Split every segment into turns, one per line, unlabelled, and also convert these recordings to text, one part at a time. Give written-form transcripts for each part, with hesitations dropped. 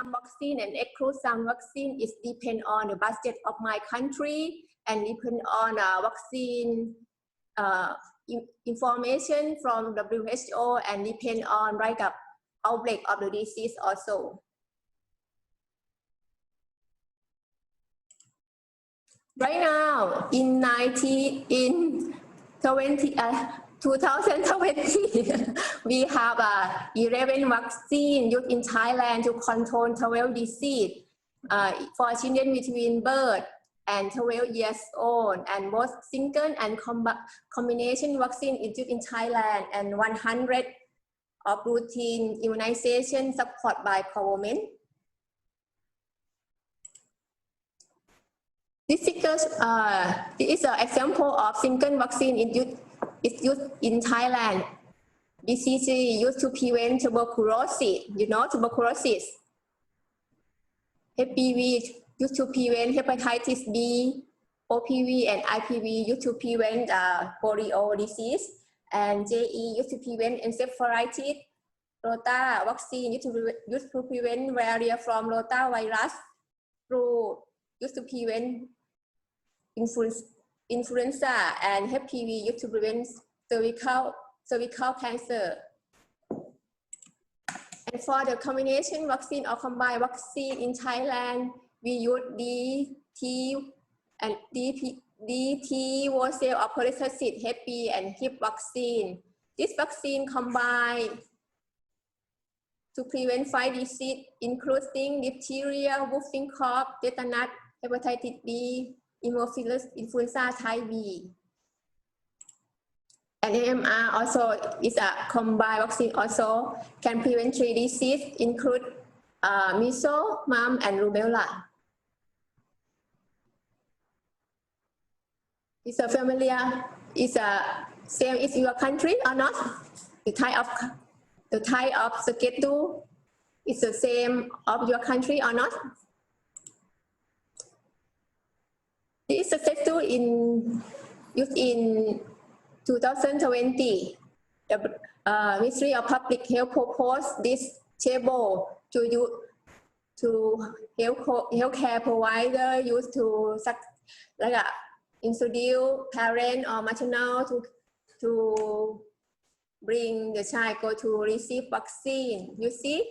some vaccine and exclude some vaccine. It depends on the budget of my country and depend on vaccine information from WHO and depend on like a outbreak of the disease also. Right now, in 2020, we have 11 vaccines used in Thailand to control travel disease for children between birth and 12 years old, and both single and combination vaccine is used in Thailand, and 100 of routine immunization supported by government. This is an example of single vaccine is used in Thailand. BCG used to prevent tuberculosis. You know tuberculosis. HPV used to prevent hepatitis B. OPV and IPV used to prevent polio disease. And JE used to prevent encephalitis. Rota vaccine used to prevent malaria from Rota virus. Flu used to prevent influenza, and HPV used to prevent cervical cancer. And for the combination vaccine or combined vaccine in Thailand, we use DT and DT whole cell or polycystic Hep B and Hib vaccine. This vaccine combined to prevent 5 diseases, including diphtheria, whooping cough, tetanus, hepatitis B, Haemophilus influenza type B. And AMR also is a combined vaccine, also can prevent 3 diseases, include measles, mumps, and rubella. Is a familiar? Is a same as your country or not? The type of schedule is the same of your country or not? This is schedule used in 2020. The Ministry of Public Health proposed this table to healthcare provider used to introduce parent or maternal to bring the child go to receive vaccine. You see,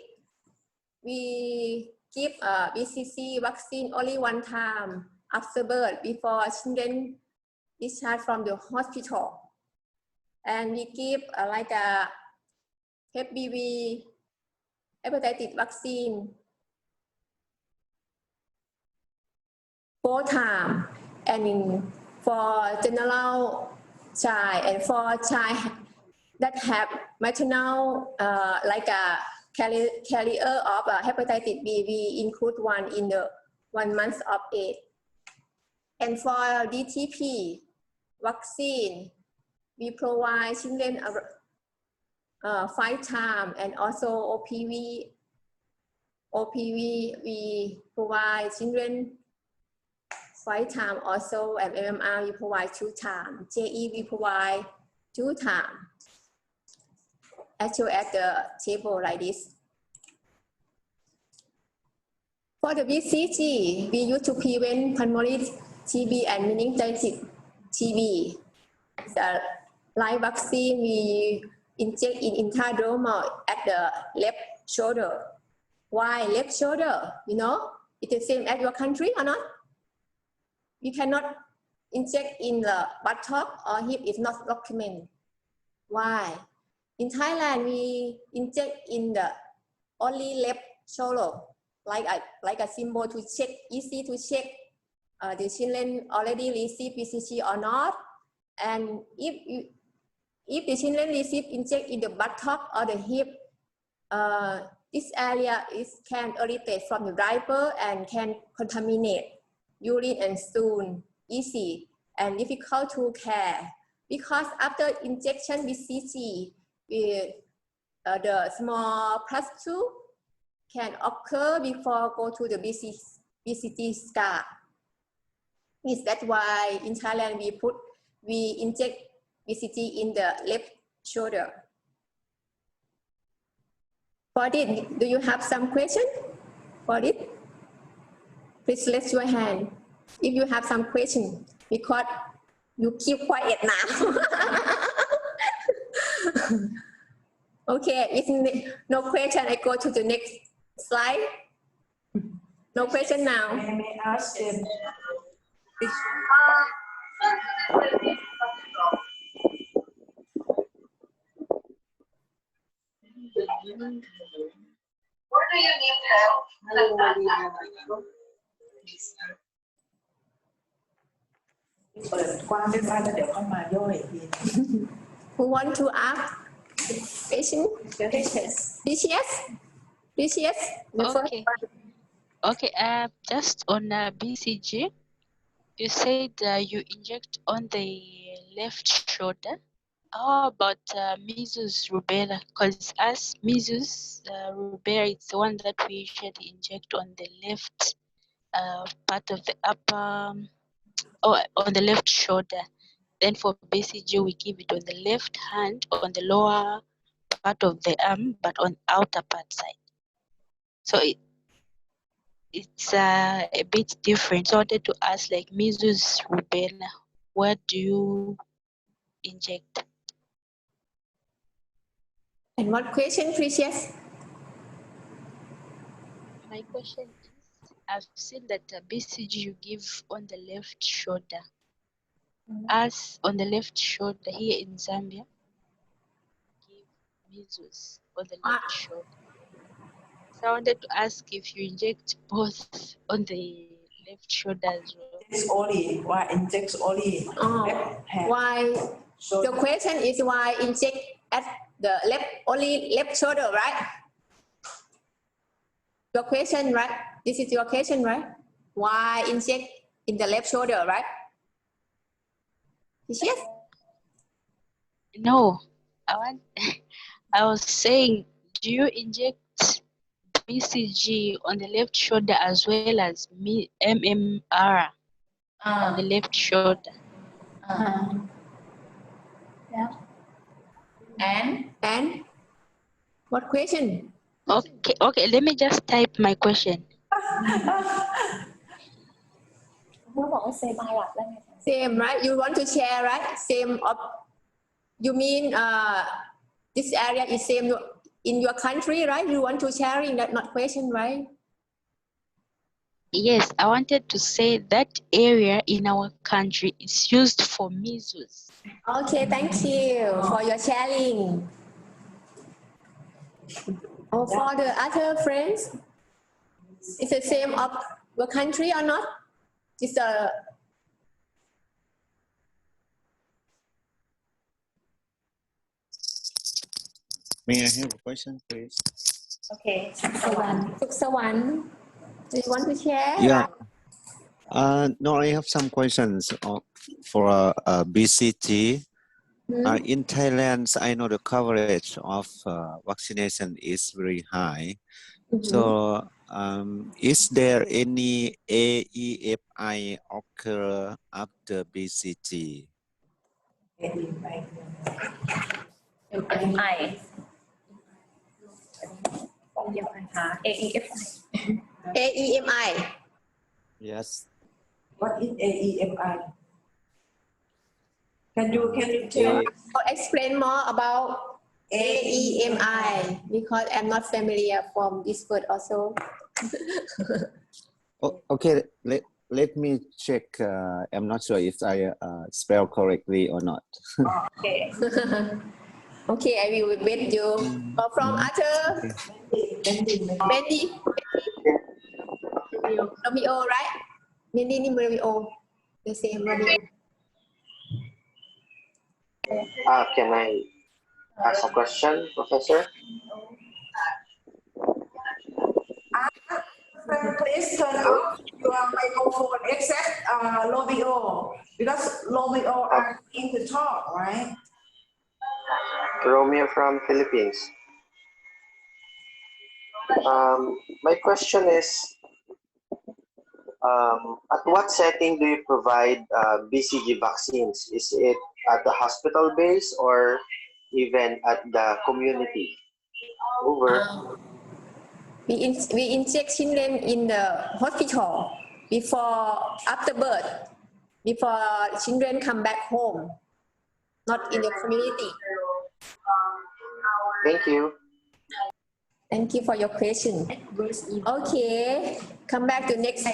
we give BCG vaccine only one time after birth before children discharged from the hospital, and we give like a HPV hepatitis vaccine 4 times, and for general child and for child that have maternal like a carrier of hepatitis B, we include 1 in the 1 month of age. And for DTP vaccine, we provide children 5 times, and also OPV we provide children 5 times also, and MMR we provide 2 times. JE we provide 2 times. As shown at the table like this. For the BCG, we use to prevent pulmonary TB and meningitis TB. The live vaccine we inject in intradermal at the left shoulder. Why left shoulder? You know, it's the same as your country or not? You cannot inject in the buttock or hip, it's not documented. Why? In Thailand, we inject in the only left shoulder, like a symbol to check, easy to check the children already receive BCG or not. And if the children receive inject in the buttock or the hip, this area can irritate from the diaper and can contaminate urine and stool, easy and difficult to care. Because after injection BCG, the small pustule can occur before go to the BCG scar. That's why in Thailand we inject BCG in the left shoulder. For this, do you have some question? for it? Please raise your hand if you have some question, because you keep quiet now. Okay, if no question, I go to the next slide. No question now.
I may ask them.
Where do you need help?
เปิดกว้างด้วยๆแล้วเดี๋ยวเข้ามาย่อยที
Who want to ask question? Precious? The first
Okay.
one.
Okay, just on BCG, you said you inject on the left shoulder. How about measles, rubella? Because as measles, rubella is the one that we usually inject on the left part of the upper, or on the left shoulder. Then for BCG, we give it on the left hand, on the lower part of the arm, but on outer part side. So it's a bit different. So I wanted to ask, like measles, rubella, where do you inject?
And what question, Precious?
My question is, I've seen that BCG you give on the left shoulder. As on the left shoulder here in Zambia, give measles on the left shoulder. So I wanted to ask if you inject both on the left shoulder as well.
It's only why injects only left hand.
Why? The question is why inject at the only left shoulder, right? Your question, right? This is your question, right? Why inject in the left shoulder, right? Yes.
No, I was saying, do you inject BCG on the left shoulder as well as MMR on the left shoulder?
Yeah.
And what question?
Okay, let me just type my question.
Same, right? You want to share, right? Same of, you mean this area is same in your country, right? You want to share in that not question, right?
Yes, I wanted to say that area in our country is used for measles.
Okay, thank you for your sharing. Oh, for the other friends, is the same of your country or not? It's a
May I have a question, please?
Okay.
Suksawan. Do you want to share?
Yeah. No, I have some questions for BCG. In Thailand, I know the coverage of vaccination is very high. So, is there any AEFI occur after BCG?
AEFI.
AEMI.
Yes.
What is AEFI? Can you tell?
Or explain more about AEMI because I'm not familiar from this word also.
Okay, let me check. I'm not sure if I spell correctly or not.
Okay.
Okay, I will wait you. From other, Mandy, Romeo, right? Mandy, Romeo, the same Romeo.
Can I ask a question, Professor?
Please turn off your microphone except Romeo, because Romeo are in the talk, right?
Romeo from Philippines. My question is, at what setting do you provide BCG vaccines? Is it at the hospital base or even at the community? Over.
we inject children in the hospital before after birth, before children come back home, not in the community.
Thank you.
Thank you for your question. Okay, come back to next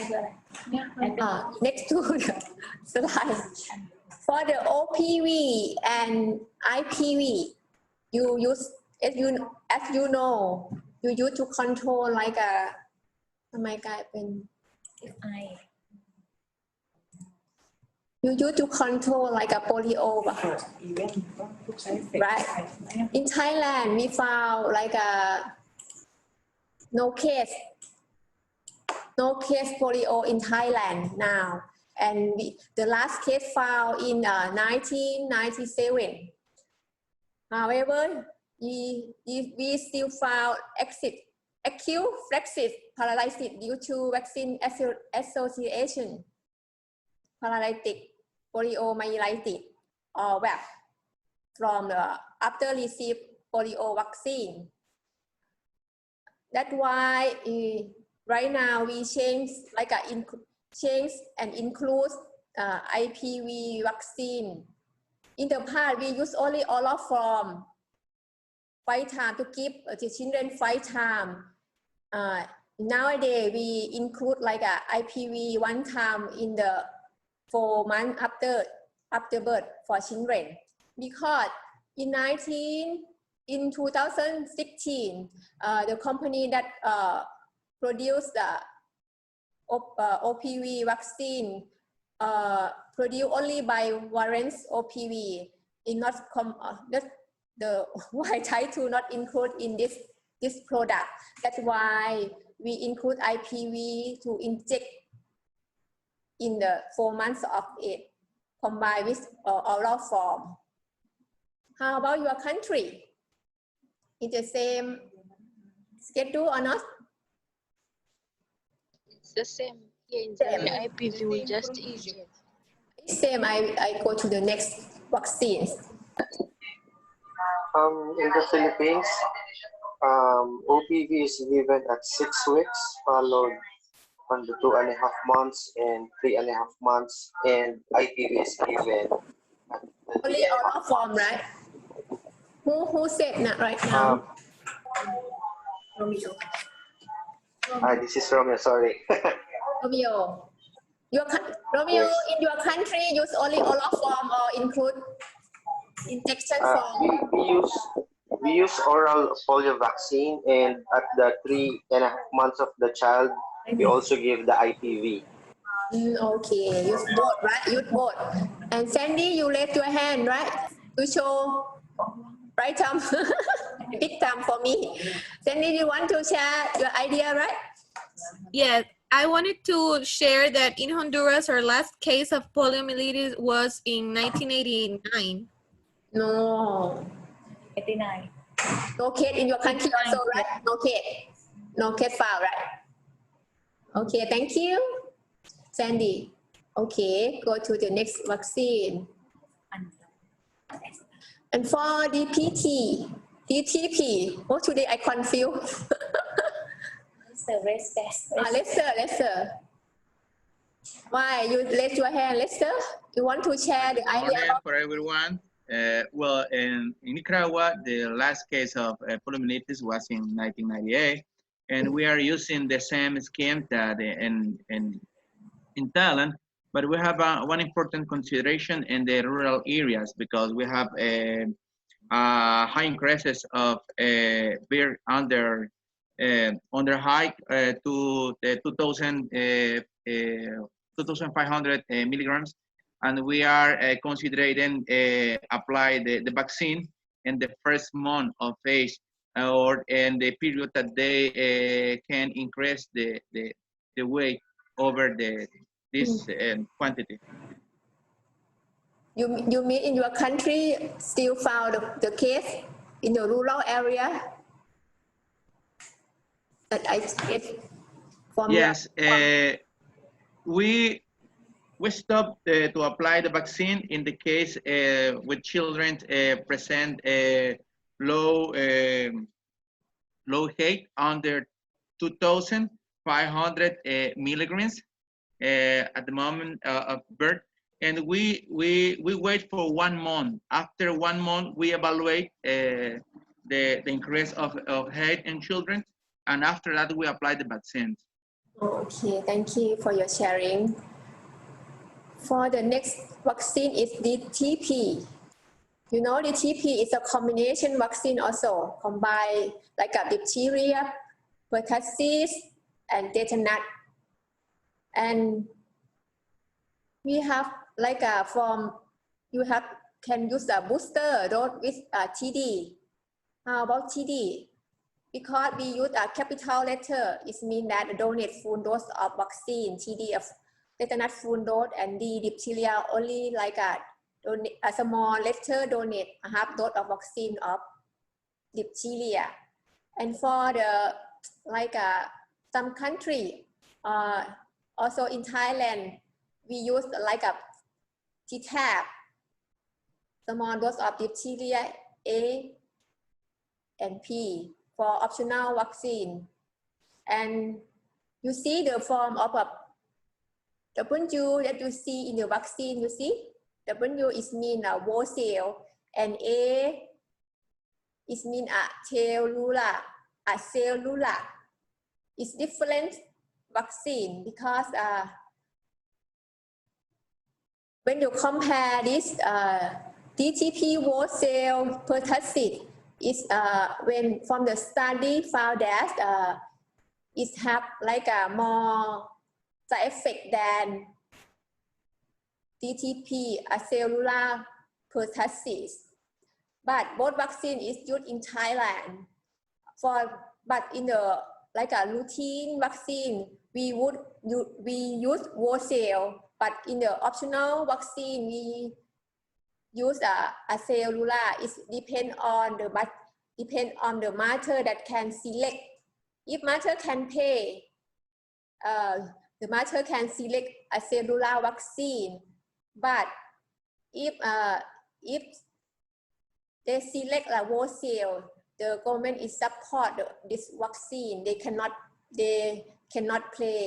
next to the slide. For the OPV and IPV, you use as you know, you use to control like a ทำไมกลายเป็น You use to control like a polio ป่ะ right? In Thailand, we found like a no case polio in Thailand now, and the last case found in 1997. However, we still found acute flaccid paralysis due to vaccine association, paralytic poliomyelitis, or VAP, from the after receive polio vaccine. That's why right now we change like change and include IPV vaccine. In the past, we use only oral form, 5 times to give the children 5 times. Nowadays, we include like a IPV 1 time in the 4 months after birth for children. Because in 2016, the company that produced the OPV vaccine produced only by variants OPV. Why try to not include in this product? That's why we include IPV to inject in the 4 months of age, combined with oral form. How about your country? Is the same schedule or not?
It's the same. Here in the IPV, we just inject.
Same. I go to the next vaccines.
In the Philippines, OPV is given at 6 weeks, followed on the 2.5 months and 3.5 months, and IPV is given at
Only oral form, right? Who said that right now?
This is Romeo, sorry.
Romeo. Romeo,
Yes.
in your country, use only oral form or include injection form?
We use oral polio vaccine, and at the 3.5 months of the child, we also give the IPV.
Okay, use both, right? Use both. And Sandy, you raise your hand, right? To show right thumb, big thumb for me. Sandy, you want to share your idea, right?
Yes, I wanted to share that in Honduras, our last case of poliomyelitis was in 1989.
No.
89.
No case in your country also, right? No case. No case file, right? Okay, thank you, Sandy. Okay, go to the next vaccine. And for DTP, oh, today I confused. Lester. Why? You raise your hand, Lester? You want to share the idea?
Morning for everyone. Well, in Nicaragua, the last case of poliomyelitis was in 1998, and we are using the same scheme that in Thailand, but we have one important consideration in the rural areas, because we have high increases of beer under high to the 2,500 milligrams, and we are considering apply the vaccine in the first month of age, or in the period that they can increase the weight over this quantity.
You mean in your country still found the case in the rural area? That I get from
Yes, we stopped to apply the vaccine in the case with children present low height under 2,500 milligrams at the moment of birth. And we wait for 1 month. After 1 month, we evaluate the increase of height in children. And after that, we apply the vaccines.
Okay, thank you for your sharing. For the next vaccine is DTP. You know, DTP is a combination vaccine also, combine like a diphtheria, pertussis, and tetanus. And we have like a form, can use a booster dose with TD. How about TD? Because we use a capital letter, it means that donate full dose of vaccine, TD of tetanus full dose, and D diphtheria only like a small letter donate a half dose of vaccine of diphtheria. And for the like some country, also in Thailand, we use like a TTAP, small dose of diphtheria A and P for optional vaccine. And you see the form of a W that you see in the vaccine, you see? W is mean a whole cell, and A is mean a cellular, It's different vaccine because when you compare this DTP whole cell pertussis, is when from the study found that it have like a more side effect than DTP, a cellular pertussis. But both vaccine is used in Thailand. But in the like a routine vaccine, we use whole cell. But in the optional vaccine, we use a cellular. It depends on the mother that can select. If mother can pay, the mother can select a cellular vaccine. But if they select a whole cell, the government is support this vaccine. They cannot play.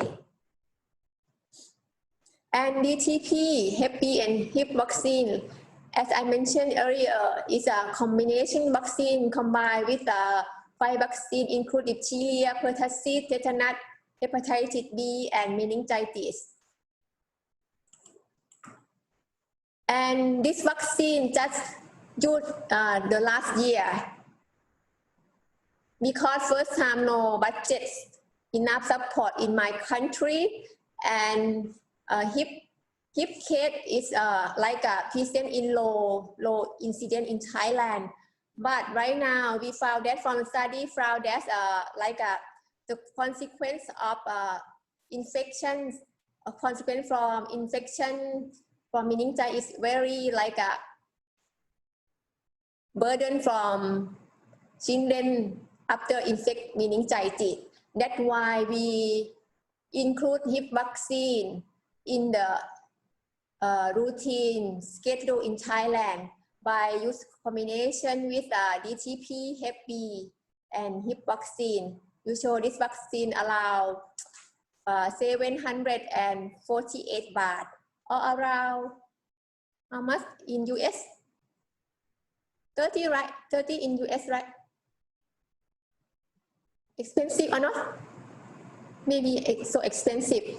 And DTP, Hep B and Hib vaccine, as I mentioned earlier, is a combination vaccine combined with 5 vaccine, including diphtheria, pertussis, tetanus, hepatitis B, and meningitis. And this vaccine just used the last year because first time no budget enough support in my country, and Hib case is like a present in low incident in Thailand. But right now we found that from study found that the consequence of infections, a consequence from infection from meningitis is very like a burden from children after infect meningitis. That's why we include Hib vaccine in the routine schedule in Thailand by use combination with DTP, Hep B, and Hib vaccine. Usually this vaccine allow 748 baht, or around how much in US? 30, right? 30 in US, right? Expensive or not? Maybe it's so expensive.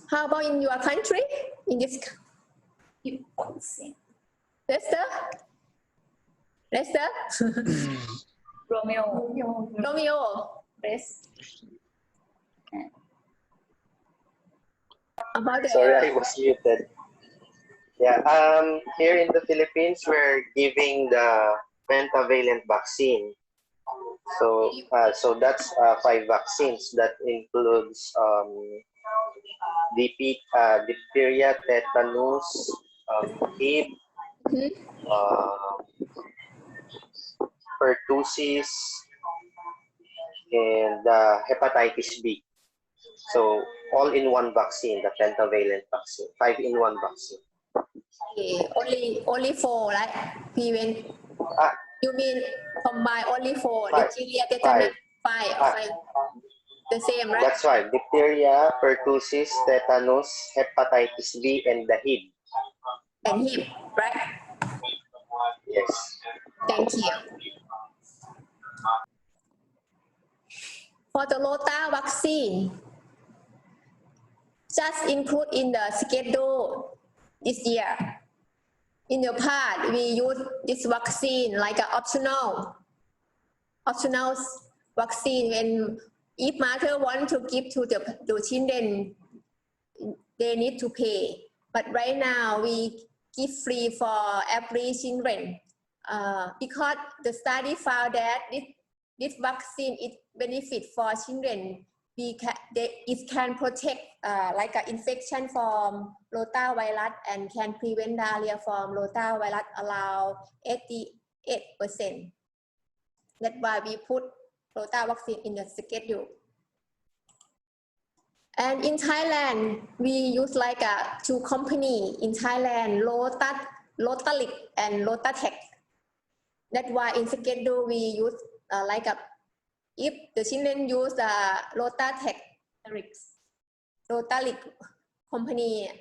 How about in your country? In this, Lester? Romeo.
Yes.
About
Sorry, I was muted. Yeah, here in the Philippines, we're giving the pentavalent vaccine. So, so that's 5 vaccines that includes diphtheria, tetanus, Hib, pertussis, and hepatitis B. So all in one vaccine, the pentavalent vaccine, 5 in 1 vaccine.
Okay, only 4, right? Prevent. You mean combine only 4? Diphtheria, tetanus, Five. The same, right?
That's right. Diphtheria, pertussis, tetanus, hepatitis B, and the HIV.
And hip, right?
Yes.
Thank you. For the Rota vaccine, just include in the schedule this year. In the past, we use this vaccine like an optional vaccine. When if mother want to give to the children, they need to pay. But right now, we give free for every children because the study found that this vaccine is benefit for children. It can protect like an infection from rotavirus and can prevent diarrhea from rotavirus around 88%. That's why we put rota vaccine in the schedule. And in Thailand, we use like two company in Thailand, Lotalic and Lotatech. That's why in schedule we use like if the children use the Lotatech, Lotalic company,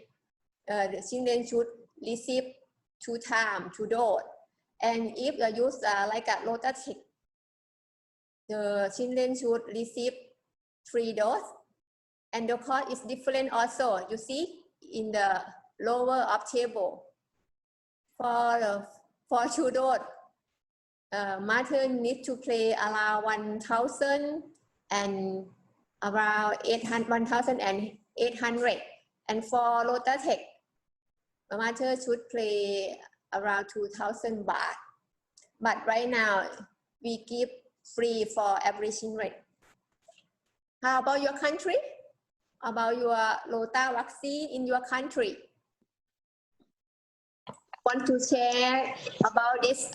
the children should receive 2 times, 2 doses. And if they use like a Lotatech, the children should receive 3 doses. And the cost is different also. You see in the lower of table. For 2 doses, mother need to pay around 1,000 and around 1,800. And for Lotatech, mother should pay around 2,000 baht. But right now, we give free for every children. How about your country? About your Rota vaccine in your country? Want to share about this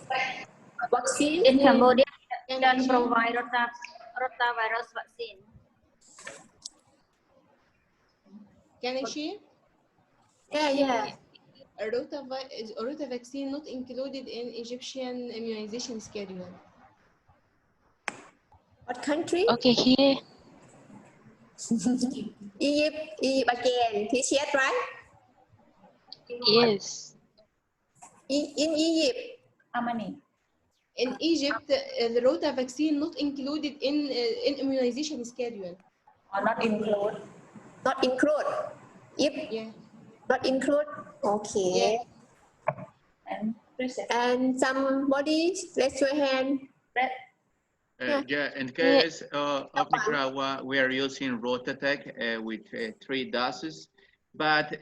vaccine?
In Cambodia, they don't provide rotavirus vaccine.
Can I share?
Yeah.
Is Rota vaccine not included in Egyptian immunization schedule?
What country?
Okay, here.
Egypt again. Yes, right?
Yes.
In Egypt.
How many?
In Egypt, the Rota vaccine not included in immunization schedule.
Or not include?
Not include.
Yeah.
Not include. Okay.
Yeah.
And somebody raise your hand.
Yeah, in case of Nicaragua, we are using Rotatec with 3 doses, but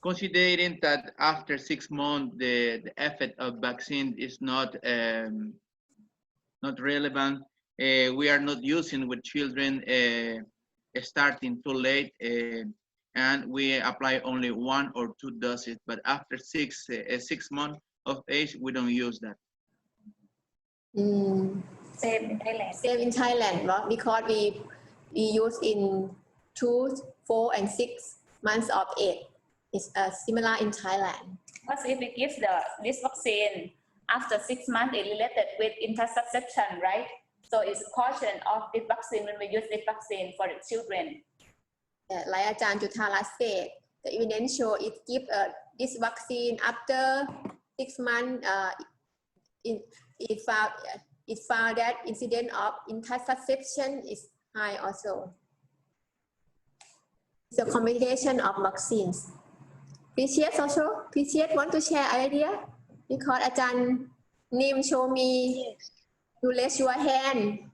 considering that after 6 months, the effect of vaccine is not relevant, we are not using with children starting too late, and we apply only 1 or 2 doses, but after 6 months of age, we don't use that.
Same in Thailand.
Same in Thailand, right? Because we use in 2, 4, and 6 months of age. It's similar in Thailand.
But if we give this vaccine after 6 months, it's related with interception, right? So it's caution of this vaccine when we use this vaccine for the children.
Yeah, like Ajahn Juthala said, the evidence show it give this vaccine after 6 months. It found that incidence of interception is high also. It's a combination of vaccines. Appreciate also. Appreciate want to share idea because Ajahn Nim show me. You raise your hand.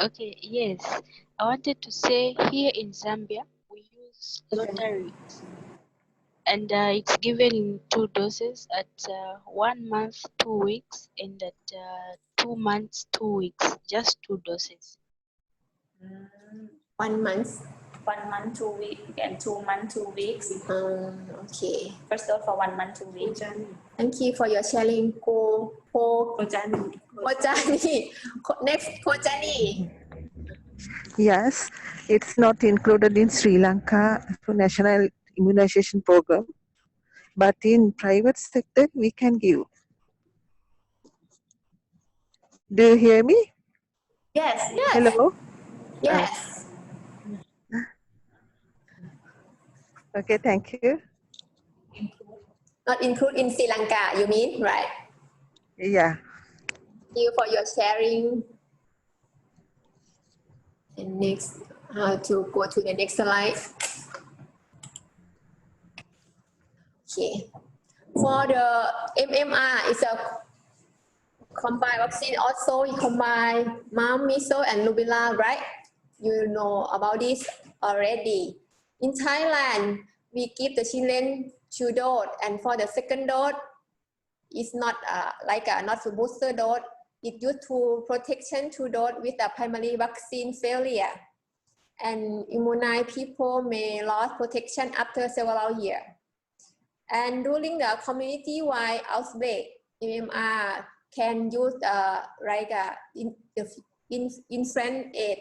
Okay, yes. I wanted to say here in Zambia, we use lottery. And it's given in 2 doses at 1 month, 2 weeks, and at 2 months, 2 weeks, just 2 doses.
1 month.
1 month, 2 weeks, and 2 months, 2 weeks.
Okay.
First dose for 1 month, 2 weeks.
Thank you for your sharing, Kojani. Next, Kojani.
Yes, it's not included in Sri Lanka National Immunization Program, but in private sector we can give. Do you hear me?
Yes, yes.
Hello?
Yes.
Okay, thank you.
Not include in Sri Lanka, you mean, right?
Yeah.
Thank you for your sharing. And next, to go to the next slide. Okay. For the MMR, it's a combined vaccine, also combine mumps, measles, and rubella, right? You know about this already. In Thailand, we give the children 2 doses, and for the second dose, it's not not a booster dose. It due to protection 2 doses with the primary vaccine failure, and immunized people may lose protection after several years. And during the community-wide outbreak, MMR can use infant age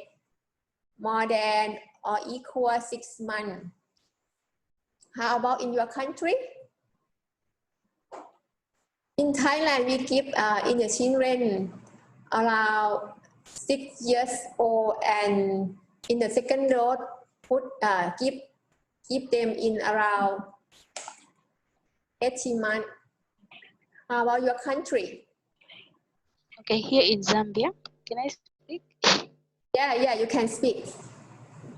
more than or equal 6 months. How about in your country? In Thailand, we give in the children around 6 years old, and in the second dose, give them in around 18 months. How about your country?
Okay, here in Zambia, can I speak?
Yeah, you can speak.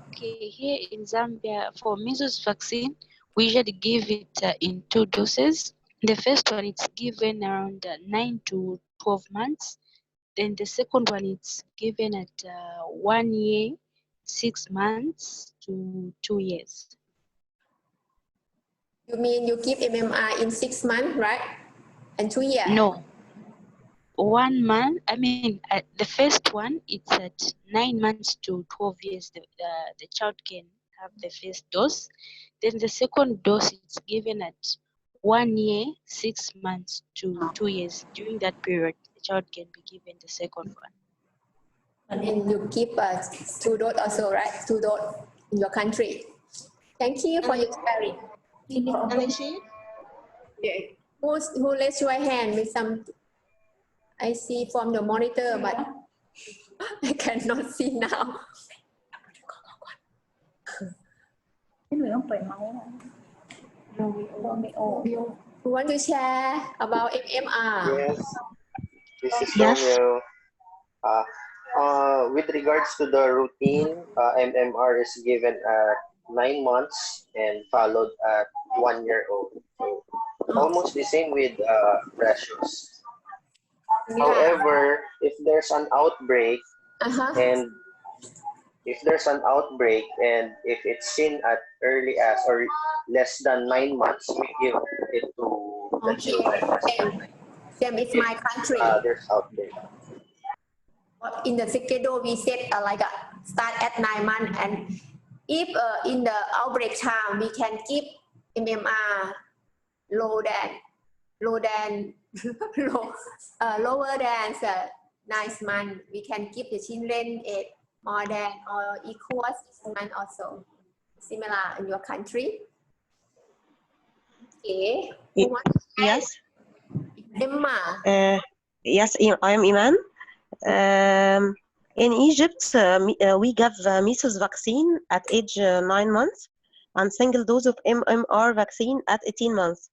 Okay, here in Zambia, for measles vaccine, we usually give it in 2 doses. The first one it's given around 9 to 12 months. Then the second one it's given at 1 year, 6 months to 2 years.
You mean you give MMR in 6 months, right? And 2 years?
No, 1 month. I mean, the first one it's at 9 months to 12 years. The child can have the first dose. Then the second dose it's given at 1 year, 6 months to 2 years. During that period, the child can be given the second one.
And then you give 2 doses also, right? 2 doses in your country. Thank you for your sharing. Who raised your hand with some? I see from the monitor, but I cannot see now. Who want to share about MMR?
Yes, this is Romeo. With regards to the routine, MMR is given at 9 months and followed at 1 year old. So almost the same with precious. However, if there's an outbreak and if it's seen at early as or less than 9 months, we give it to the children.
Same is my country.
There's outbreak.
In the schedule, we set start at 9 months, and if in the outbreak time, we can give MMR lower than 9 months. We can give the children more than or equal 6 months also. Similar in your country. Okay.
Yes.
Emma.
Yes, I am Iman. In Egypt, we give measles vaccine at age 9 months and single dose of MMR vaccine at 18 months.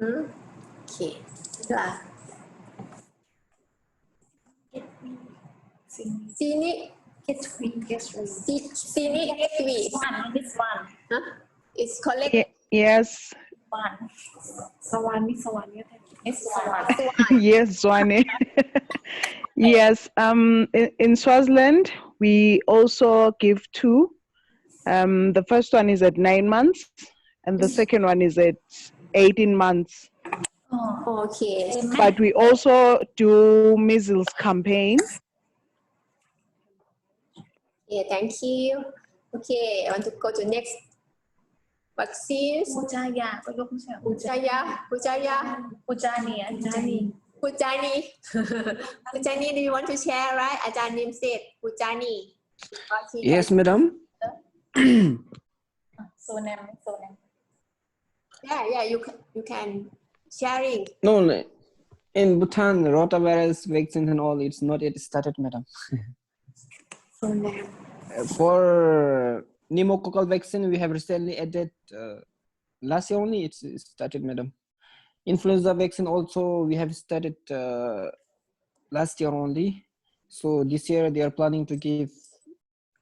Okay. Sini get free. Sini get free.
This one.
Huh? It's correct.
Yes.
One.
Yes, Swane. Yes. In Swaziland, we also give 2. The first one is at 9 months, and the second one is at 18 months.
Oh, okay.
But we also do measles campaign.
Yeah, thank you. Okay, I want to go to next vaccines. Pujani. Pujani, do you want to share, right? Ajahn Nim said Pujani.
Yes, madam.
Sonam.
Yeah, you can sharing.
No. In Bhutan, rotavirus vaccine and all, it's not yet started, madam. For pneumococcal vaccine, we have recently added, last year only it's started, madam. Influenza vaccine also, we have started last year only. So this year they are planning to give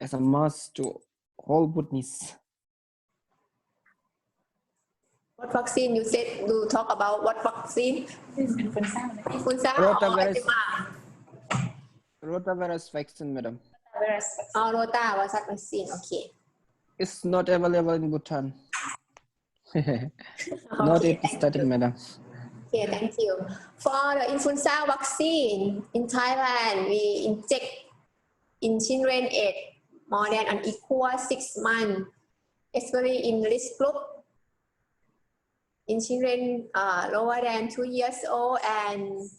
as a must to all Bhutanese.
What vaccine you said? You talk about what vaccine? Influenza.
Rotavirus. Rotavirus vaccine, madam.
Oh, rotavirus vaccine. Okay.
It's not available in Bhutan. Not yet started, madam.
Okay, thank you. For the influenza vaccine in Thailand, we inject in children aged more than or equal 6 months, especially in risk group, in children lower than 2 years old and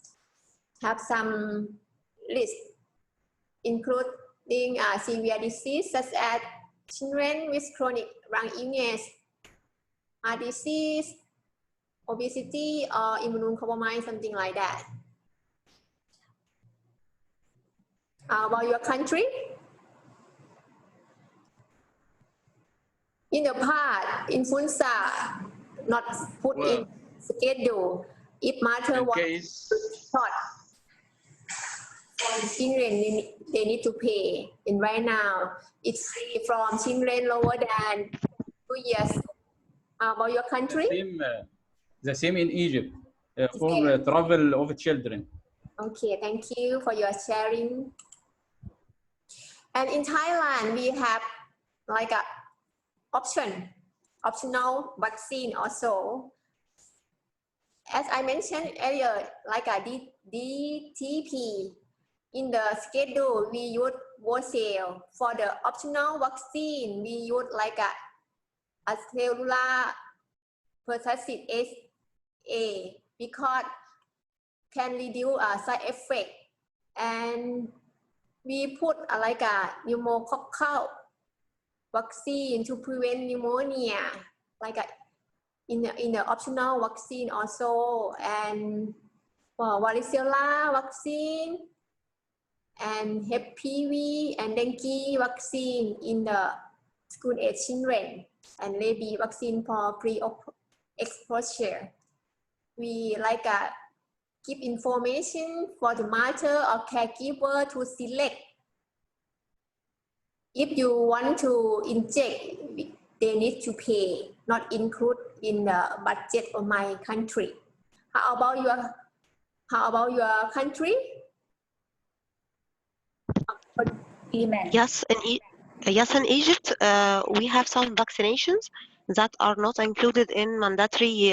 have some risk, including severe disease such as children with chronic lung illness, heart disease, obesity, or immunocompromised, something like that. About your country? In the past, influenza not put in schedule. If matter was short for children, they need to pay. And right now, it's free from children lower than 2 years. About your country?
The same in Egypt for travel of children.
Okay, thank you for your sharing. And in Thailand, we have like a optional vaccine also. As I mentioned earlier, like a DTP. In the schedule, we use wholesale. For the optional vaccine, we use like a cellular pertussis A because can reduce side effect, and we put like a pneumococcal vaccine to prevent pneumonia, like in the optional vaccine also, and for varicella vaccine and HPV and dengue vaccine in the school age children, and rabies vaccine for pre-exposure. We like give information for the mother or caregiver to select. If you want to inject, they need to pay, not include in the budget of my country. How about your country?
Yes, in Egypt, we have some vaccinations that are not included in mandatory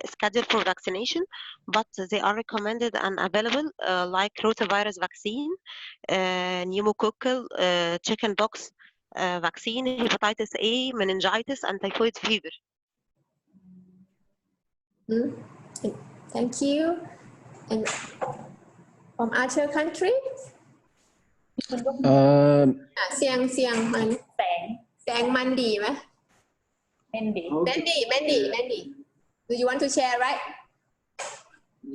schedule for vaccination, but they are recommended and available, like rotavirus vaccine, pneumococcal, chickenpox vaccine, hepatitis A, meningitis, and typhoid fever.
Thank you. And from other country? เสียงมันแสงมันดีไหม Mandy do you want to share, right?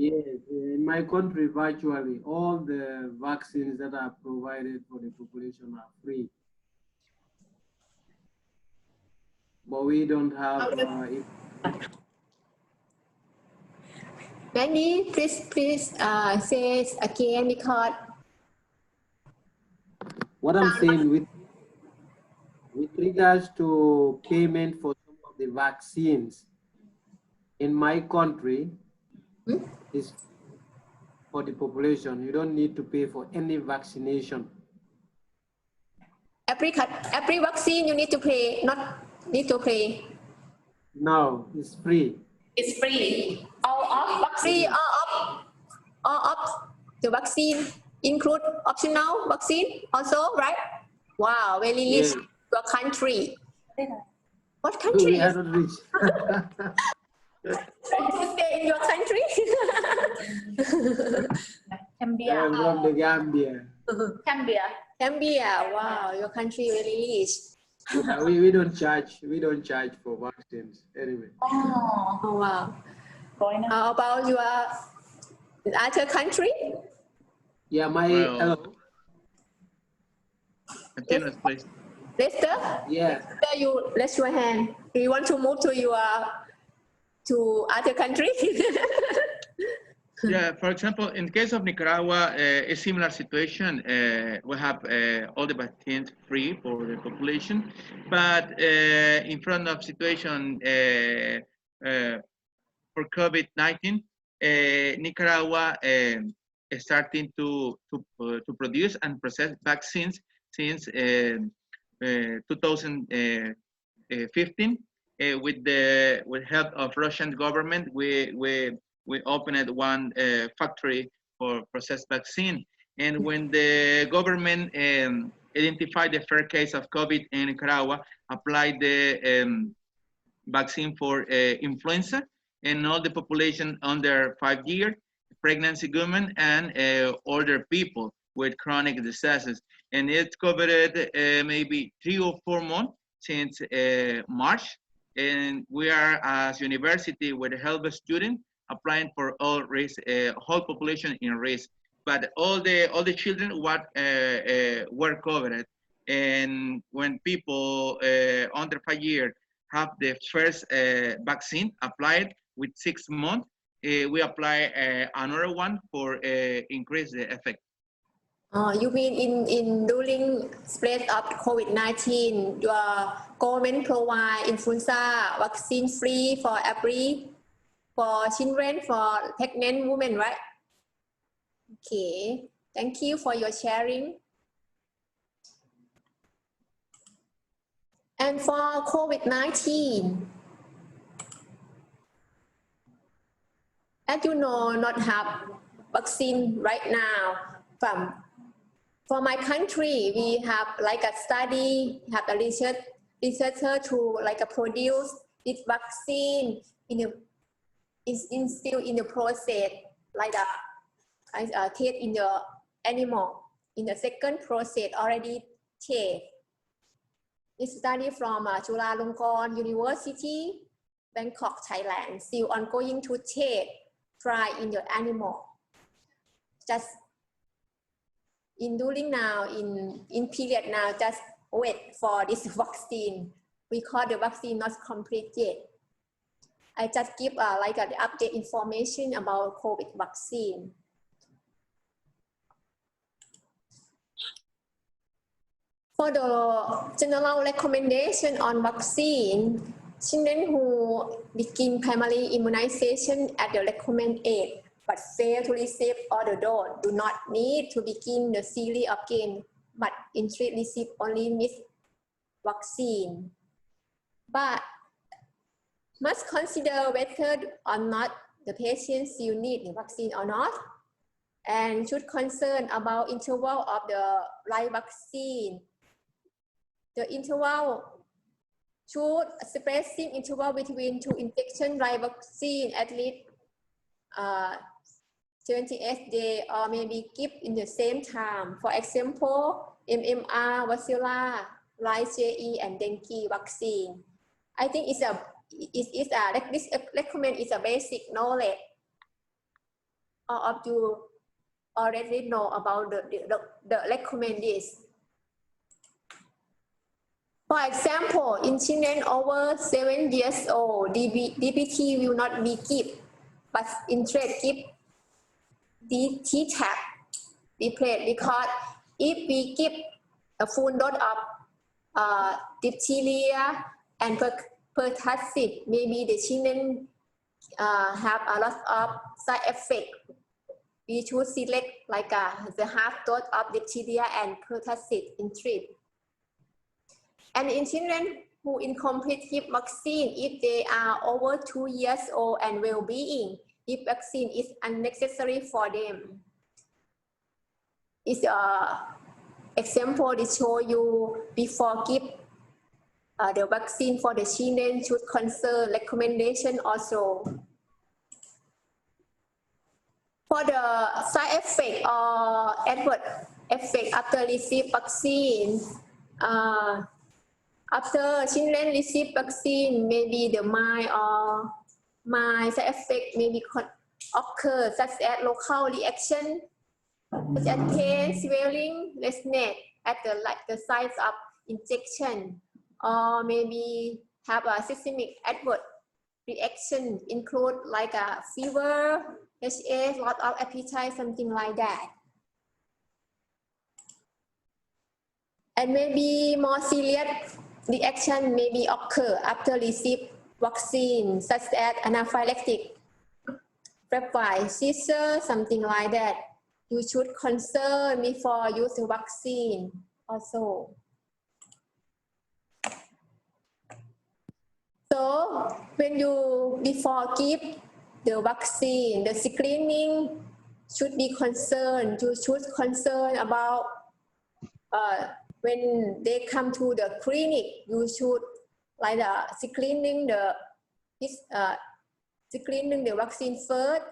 Yes, in my country virtually all the vaccines that are provided for the population are free, but we don't have
Mandy, please say again because
what I'm saying with regards to payment for some of the vaccines in my country is for the population. You don't need to pay for any vaccination.
Every vaccine you need to pay, not need to pay.
No, it's free.
It's free. All of the vaccine include optional vaccine also, right? Wow, very rich. Your country. What country?
We are not rich.
Want to stay in your country?
Gambia.
I'm from the Gambia.
Gambia.
Wow, your country very rich.
Yeah, we don't charge for vaccines anyway.
Oh wow. How about your In other country?
Yeah,
Well, continuous, please.
Lester?
Yeah.
Lester, you raise your hand. Do you want to move to other country?
Yeah, for example, in the case of Nicaragua, a similar situation. We have all the vaccines free for the population, but in front of situation for COVID-19, Nicaragua is starting to produce and process vaccines since 2015. With help of Russian government, we opened one factory for processed vaccine. And when the government identified the first case of COVID in Nicaragua, applied the vaccine for influenza, and all the population under 5 years, pregnancy women, and older people with chronic diseases. And it's covered maybe 3 or 4 months since March. And we are, as university, with the help of students, applying for all race, whole population in race. But all the children were covered. And when people under 5 years have the first vaccine applied with 6 months, we apply another one for increase the effect.
You mean in during spread of COVID-19, your government provide influenza vaccine free for children, for pregnant women, right? Okay, thank you for your sharing. And for COVID-19, as you know, not have vaccine right now. For my country, we have like a study, have a researcher to like a produce this vaccine is still in the process, like a test in the animal. In the second process already test. This study from Chulalongkorn University, Bangkok, Thailand, still ongoing to try in the animal. Just during now, in period now, just wait for this vaccine. Because the vaccine not complete yet. I just give like the update information about COVID vaccine. For the general recommendation on vaccine, children who begin primary immunization at the recommended age but fail to receive all the dose do not need to begin the series again, but instead receive only missed vaccine. But must consider whether or not the patient still need the vaccine or not, and should concern about interval of the right vaccine. The interval should spacing interval between 2 injection right vaccine at least 78 days, or maybe give in the same time. For example, MMR, varicella, JE, and dengue vaccine. I think this recommend is a basic knowledge. All of you already know about the recommend is. For example, in children over 7 years old, DPT will not be given, but instead give the T-tap replace, because if we give a full dose of diphtheria and pertussis, maybe the children have a lot of side effects. We should select like the half dose of diphtheria and pertussis in treat. And in children who incomplete vaccine, if they are over 2 years old and well-being, if vaccine is unnecessary for them. It's an example to show you before give the vaccine for the children should concern recommendation also. For the side effect or adverse effect after receive vaccine, after children receive vaccine, maybe the mild side effect may be occur, such as local reaction, such as pain, swelling, redness at the site of injection, or maybe have a systemic adverse reaction, include like a fever, HA, loss of appetite, something like that. And maybe more serious reaction maybe occur after receive vaccine, such as anaphylactic febrile seizure, something like that. You should concern before use the vaccine also. So when you before give the vaccine, the screening should be concerned. You should concern about when they come to the clinic, you should like screening the vaccine first.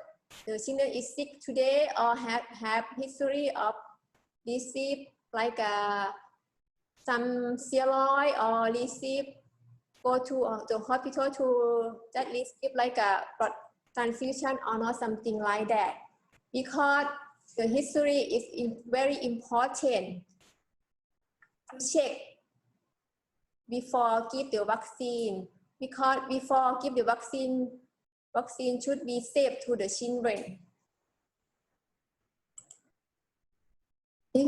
The children is sick today or have history of receive like some steroid or receive go to the hospital to that receive like a blood transfusion or not, something like that, because the history is very important to check before give the vaccine, because before give the vaccine should be safe to the children.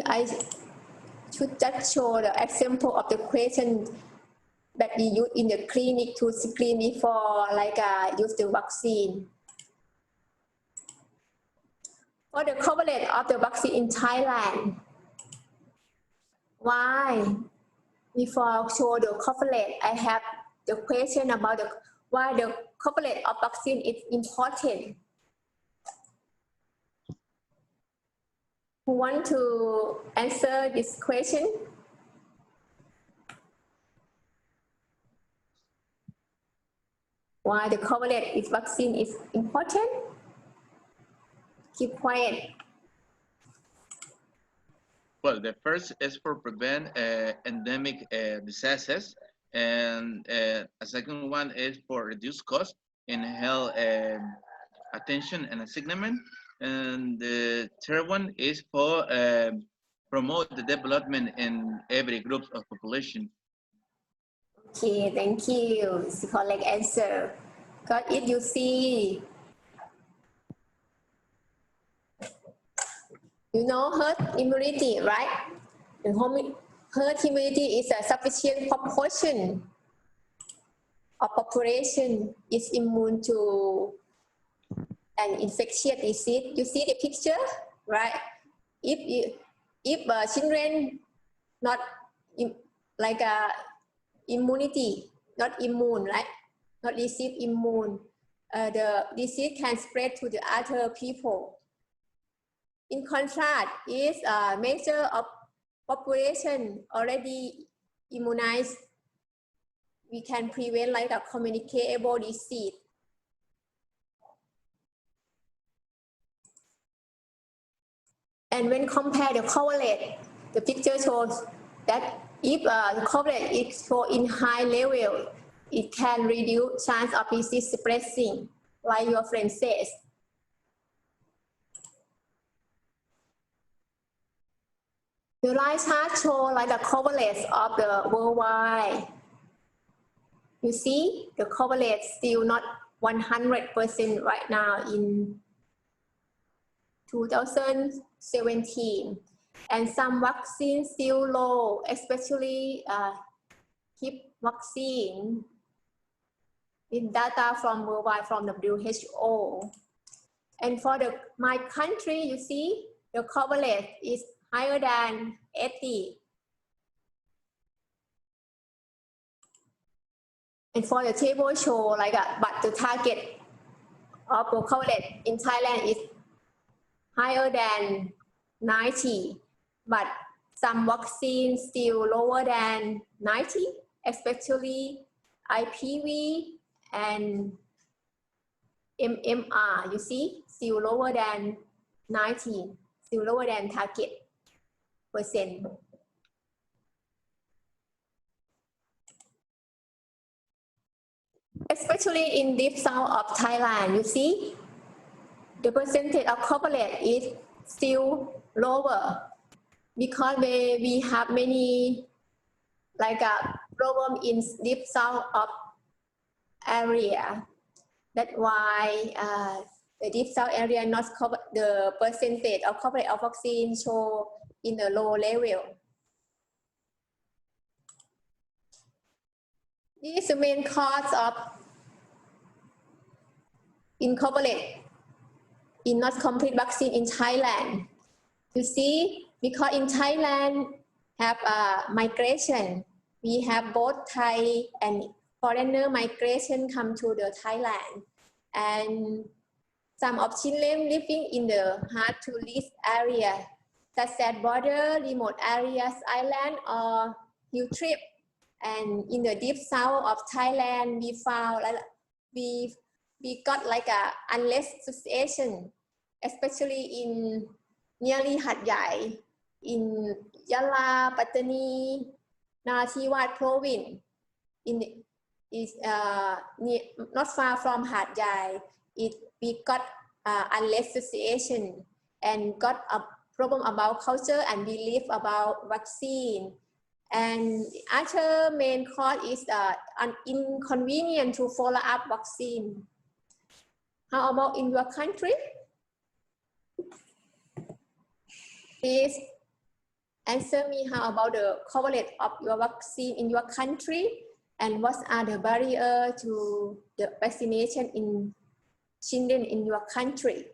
I should just show the example of the question that we use in the clinic to screen before like use the vaccine. For the coverage of the vaccine in Thailand, why? Before show the coverage, I have the question about why the coverage of vaccine is important. Who want to answer this question? Why the coverage of vaccine is important? Keep quiet.
Well, the first is for prevent endemic diseases, and a second one is for reduce cost in health attention and assignment, and the third one is for promote the development in every group of population.
Okay, thank you. It's the correct answer. Because if you see, you know herd immunity, right? The herd immunity is a sufficient proportion of population is immune to an infectious disease. You see the picture, right? If children not like immunity, not immune, right? Not receive immune, the disease can spread to the other people. In contrast, is a measure of population already immunized, we can prevent like a communicable disease. And when compare the coverage, the picture shows that if the coverage is shown in high level, it can reduce chance of disease spreading, like your friend says. The right chart shows like the coverage of the worldwide. You see, the coverage still not 100% right now in 2017, and some vaccines still low, especially HIP vaccine. In data from worldwide from WHO. And for my country, you see, the coverage is higher than 80. And for the table show like that, but the target of the coverage in Thailand is higher than 90, but some vaccines still lower than 90, especially IPV and MMR, you see, still lower than 90, still lower than target percent. Especially in deep south of Thailand, you see, the percentage of coverage is still lower because we have many like a problem in deep south of area. That's why the deep south area not cover, the percentage of coverage of vaccine show in a low level. This is the main cause of incoverage in not complete vaccine in Thailand. You see, because in Thailand have a migration, we have both Thai and foreigner migration come to the Thailand, and some of children living in the hard to reach area, such as border, remote areas, island, or hill trip. And in the deep south of Thailand, we found we got like a unrest situation, especially in nearly Hat Yai, in Yala, Pattani, Narathiwat province. Is not far from Hat Yai. We got unrest situation and got a problem about culture and belief about vaccine. And the other main cause is an inconvenience to follow up vaccine. How about in your country? Please answer me how about the coverage of your vaccine in your country and what are the barriers to the vaccination in children in your country?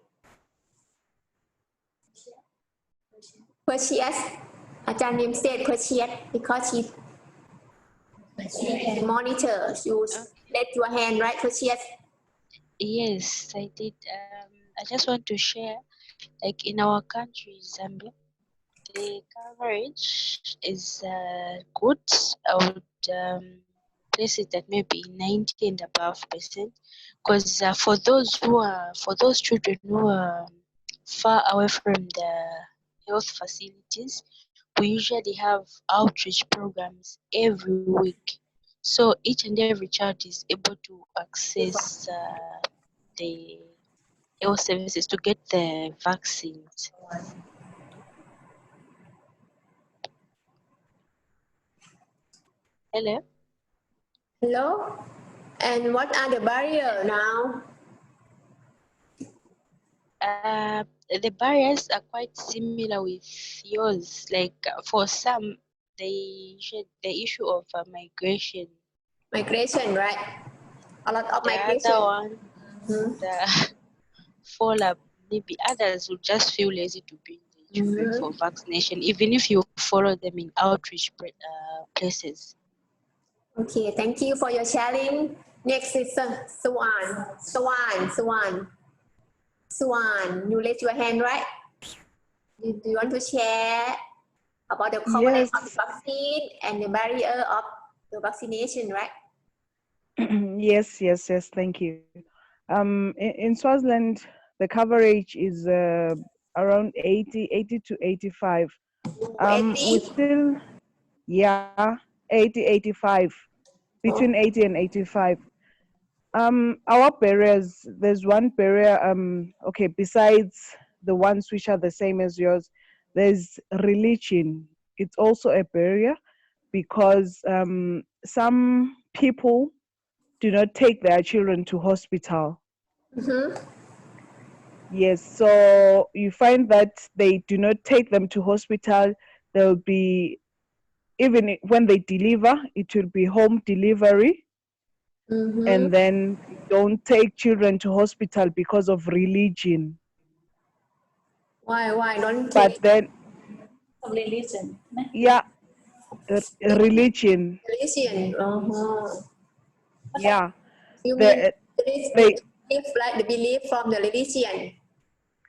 Perseus. Ajahn said Perseus because she can monitor. You let your hand, right, Perseus?
Yes, I did. I just want to share, like in our country, Zambia, the coverage is good. I would place it at maybe 90 and above %, because for those children who are far away from the health facilities, we usually have outreach programs every week. So each and every child is able to access the health services to get the vaccines. Hello?
Hello? And what are the barriers now?
The barriers are quite similar with yours. Like for some, the issue of migration.
Migration, right? A lot of
the
migration.
Other one, the follow up. Maybe others will just feel lazy to bring the children for vaccination, even if you follow them in outreach places.
Okay, thank you for your sharing. Next is Swan, you raise your hand, right? Do you want to share about the coverage of the vaccine and the barrier of the vaccination, right?
Yes, thank you. In Swaziland, the coverage is around 80 to 85.
80?
We still, 85, between 80 and 85. Our barriers, there's one barrier, okay, besides the ones which are the same as yours, there's religion. It's also a barrier because some people do not take their children to hospital. Yes, so you find that they do not take them to hospital. They'll be, even when they deliver, it will be home delivery. And then don't take children to hospital because of religion.
Why don't take?
But then,
religion.
Yeah, religion.
Religion.
Yeah.
You mean the belief from the religion,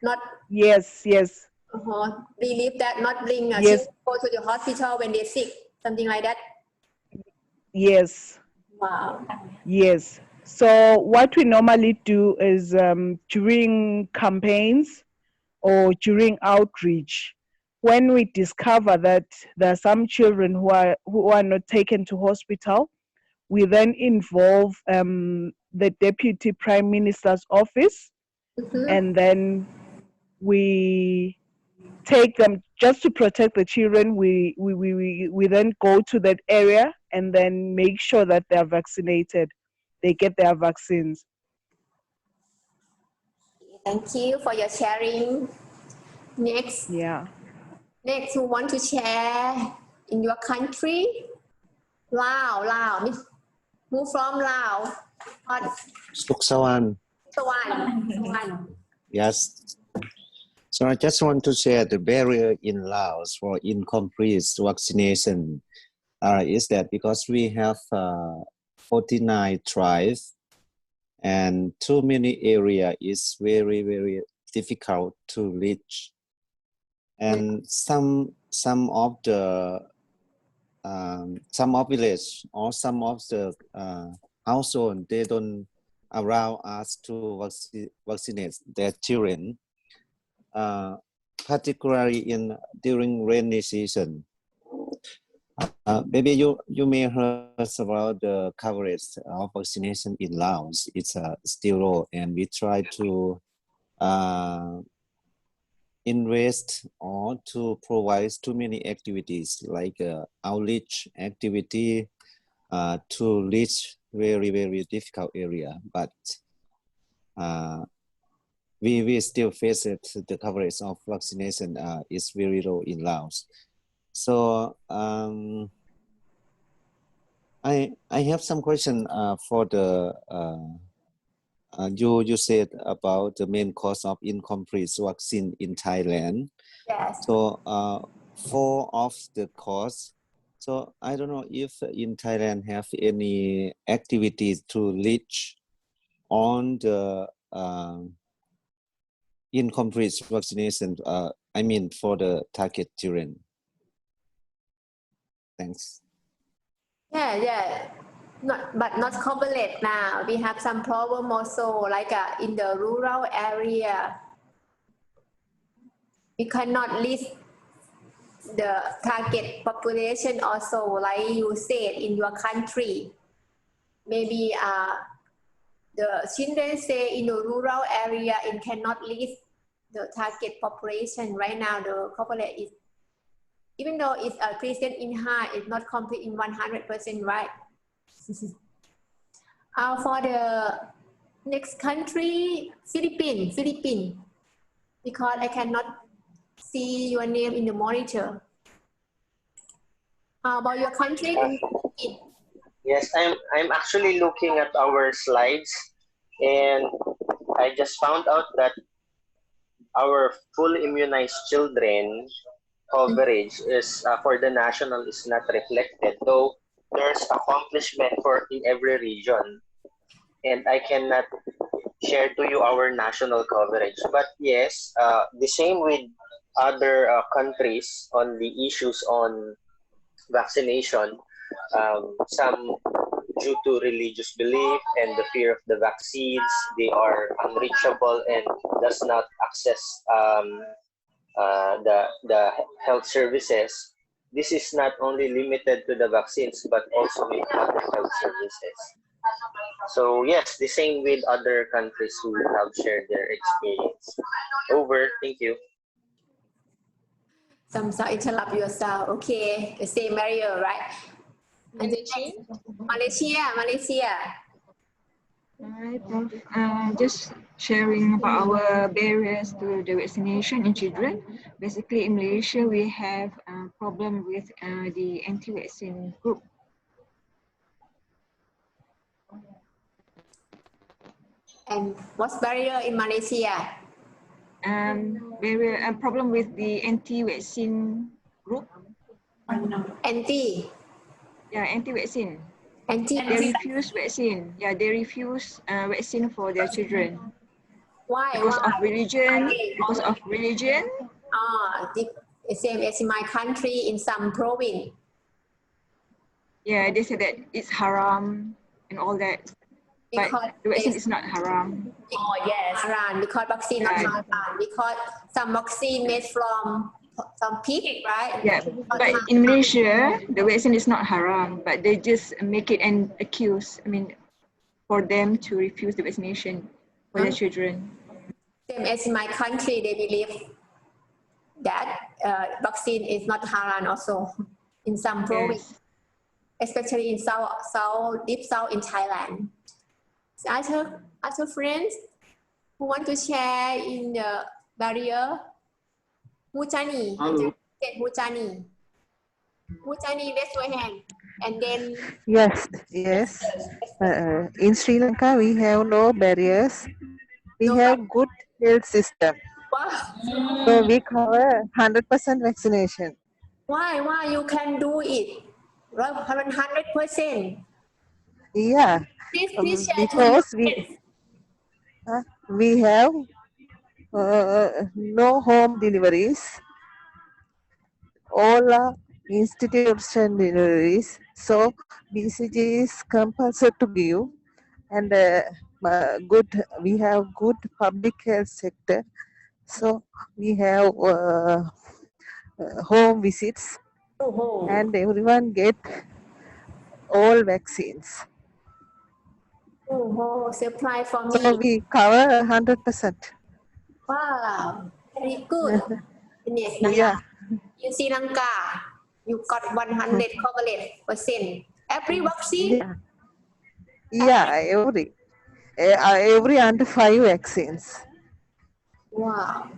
not?
Yes.
Believe that not bring
Yes.
children go to the hospital when they're sick, something like that.
Yes.
Wow.
Yes. So what we normally do is during campaigns or during outreach, when we discover that there are some children who are not taken to hospital, we then involve the Deputy Prime Minister's office and then we take them just to protect the children. We then go to that area and then make sure that they are vaccinated. They get their vaccines.
Thank you for your sharing. Next.
Yeah.
Next, who want to share in your country? Lao. Who from Lao?
Suksawan. Yes. So I just want to share the barrier in Laos for incomplete vaccination is that because we have 49 tribes and too many area is very, very difficult to reach. And some of the village or some of the household, they don't allow us to vaccinate their children, particularly during rainy season. Maybe you may heard about the coverage of vaccination in Laos. It's still low, and we try to invest or to provide too many activities like outreach activity to reach very, very difficult area. But we still face it. The coverage of vaccination is very low in Laos. So I have some question for the you said about the main cause of incomplete vaccine in Thailand.
Yes.
So 4 of the cause. So I don't know if in Thailand have any activities to reach on the incomplete vaccination. I mean for the target children. Thanks.
Yeah. But not complete now. We have some problem also, like in the rural area. We cannot list the target population also, like you said in your country. Maybe the children say in the rural area and cannot list the target population. Right now, the population is, even though it's present in high, it's not complete in 100%, right? For the next country, Philippines, because I cannot see your name in the monitor. How about your country?
Yes, I'm actually looking at our slides, and I just found out that our fully immunized children coverage is for the national is not reflected, though there's accomplishment for in every region, and I cannot share to you our national coverage. But yes, the same with other countries on the issues on vaccination. Some due to religious belief and the fear of the vaccines, they are unreachable and does not access the health services. This is not only limited to the vaccines, but also with other health services. So yes, the same with other countries who have shared their experience. Over. Thank you.
Sometimes interrupt yourself. Okay, the same barrier, right? Malaysia.
Hi, Prof. Just sharing about our barriers to the vaccination in children. Basically, in Malaysia, we have a problem with the anti-vaccine group.
And what's barrier in Malaysia?
A problem with the anti-vaccine group.
Anti?
Yeah, anti-vaccine.
They
refuse vaccine. Yeah, they refuse vaccine for their children.
Why?
Because of religion. Because of religion.
The same as in my country in some province.
Yeah, they say that it's haram and all that. But the vaccine is not haram.
Oh yes, haram because vaccine not haram. Because some vaccine made from some pig, right?
Yeah, but in Malaysia, the vaccine is not haram, but they just make it an excuse. I mean, for them to refuse the vaccination for their children.
Same as my country, they believe that vaccine is not halal also in some province, especially in deep south in Thailand. So other friends who want to share in the barrier, Mujani, Mujani, raise your hand, and then
Yes. In Sri Lanka, we have no barriers. We have good health system.
Wow.
So we cover 100% vaccination.
Why you can do it 100%?
Yeah,
Please share
because
to your
we have no home deliveries. All are institution deliveries. So BCG is compulsory to give, and we have good public health sector. So we have home visits, and everyone get all vaccines.
Supply for
So
me.
we cover 100%.
Wow, very good.
Yeah.
In Sri Lanka, you got 100 coverage%. Every vaccine?
Yeah, every under 5 vaccines.
Wow.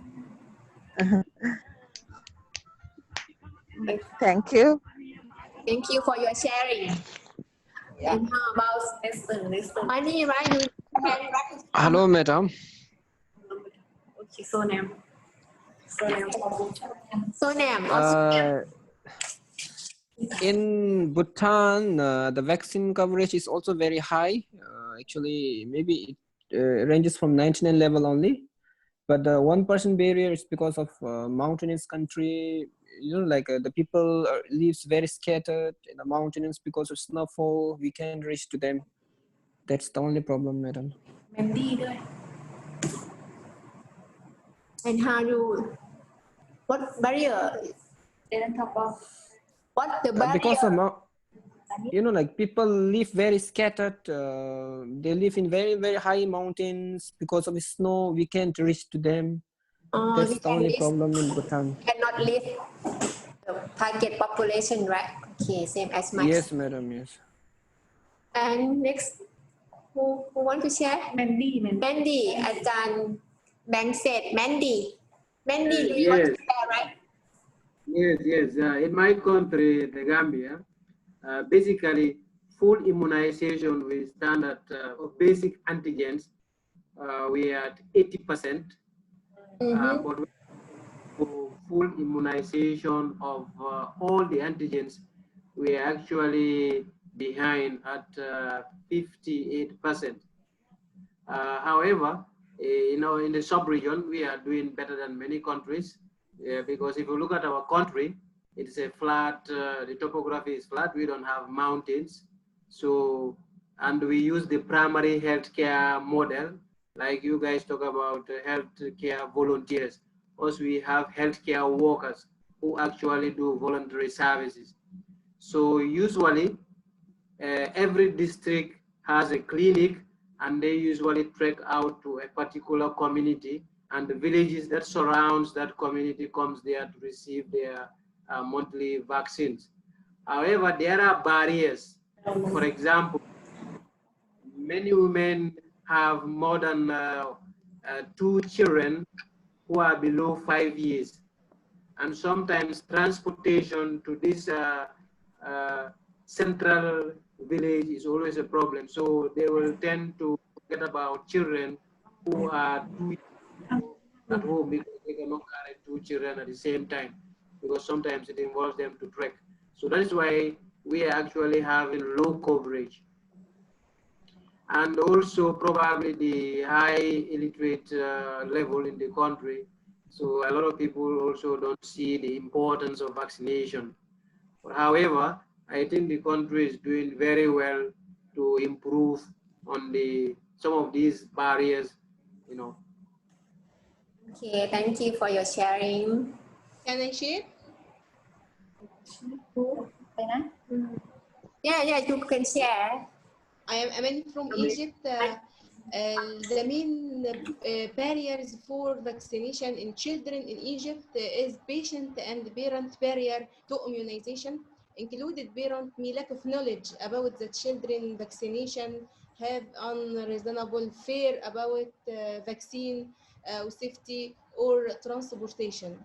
Thank you.
Thank you for your sharing.
Yeah.
And how about Money, right? You can practice.
Hello, madam.
Okay, Sonam.
In Bhutan, the vaccine coverage is also very high. Actually, maybe it ranges from 99 level only. But the 1% barrier is because of mountainous country. You know, like the people lives very scattered in the mountains because of snowfall. We can't reach to them. That's the only problem, madam.
And what barrier? What the barrier?
Because of you know, like people live very scattered. They live in very, very high mountains. Because of the snow, we can't reach to them. That's the only problem in Bhutan.
Cannot live the target population, right? Okay, same as my.
Yes, madam, yes.
And next, who want to share? Mandy,อาจารย์แบงค์เสร็จ Mandy, do you want to share, right?
Yes. In my country, the Gambia, basically full immunization with standard of basic antigens, we are at 80%. But for full immunization of all the antigens, we are actually behind at 58%. However, in the sub-region, we are doing better than many countries, because if you look at our country, it's a flat, the topography is flat, we don't have mountains. So, and we use the primary healthcare model, like you guys talk about healthcare volunteers. Also, we have healthcare workers who actually do voluntary services. So usually, every district has a clinic, and they usually trek out to a particular community, and the villages that surrounds that community comes there to receive their monthly vaccines. However, there are barriers. For example, many women have more than 2 children who are below 5 years. And sometimes transportation to this central village is always a problem. So they will tend to forget about children who are 2 years at home, because they cannot carry 2 children at the same time, because sometimes it involves them to trek. So that is why we are actually having low coverage. And also probably the high illiterate level in the country. So a lot of people also don't see the importance of vaccination. But however, I think the country is doing very well to improve on some of these barriers,
Okay, thank you for your sharing.
Can I share?
Yeah, you can share.
I mean from Egypt. The main barriers for vaccination in children in Egypt is patient and parent barrier to immunization, included parent lack of knowledge about the children vaccination, have unreasonable fear about vaccine safety or transportation.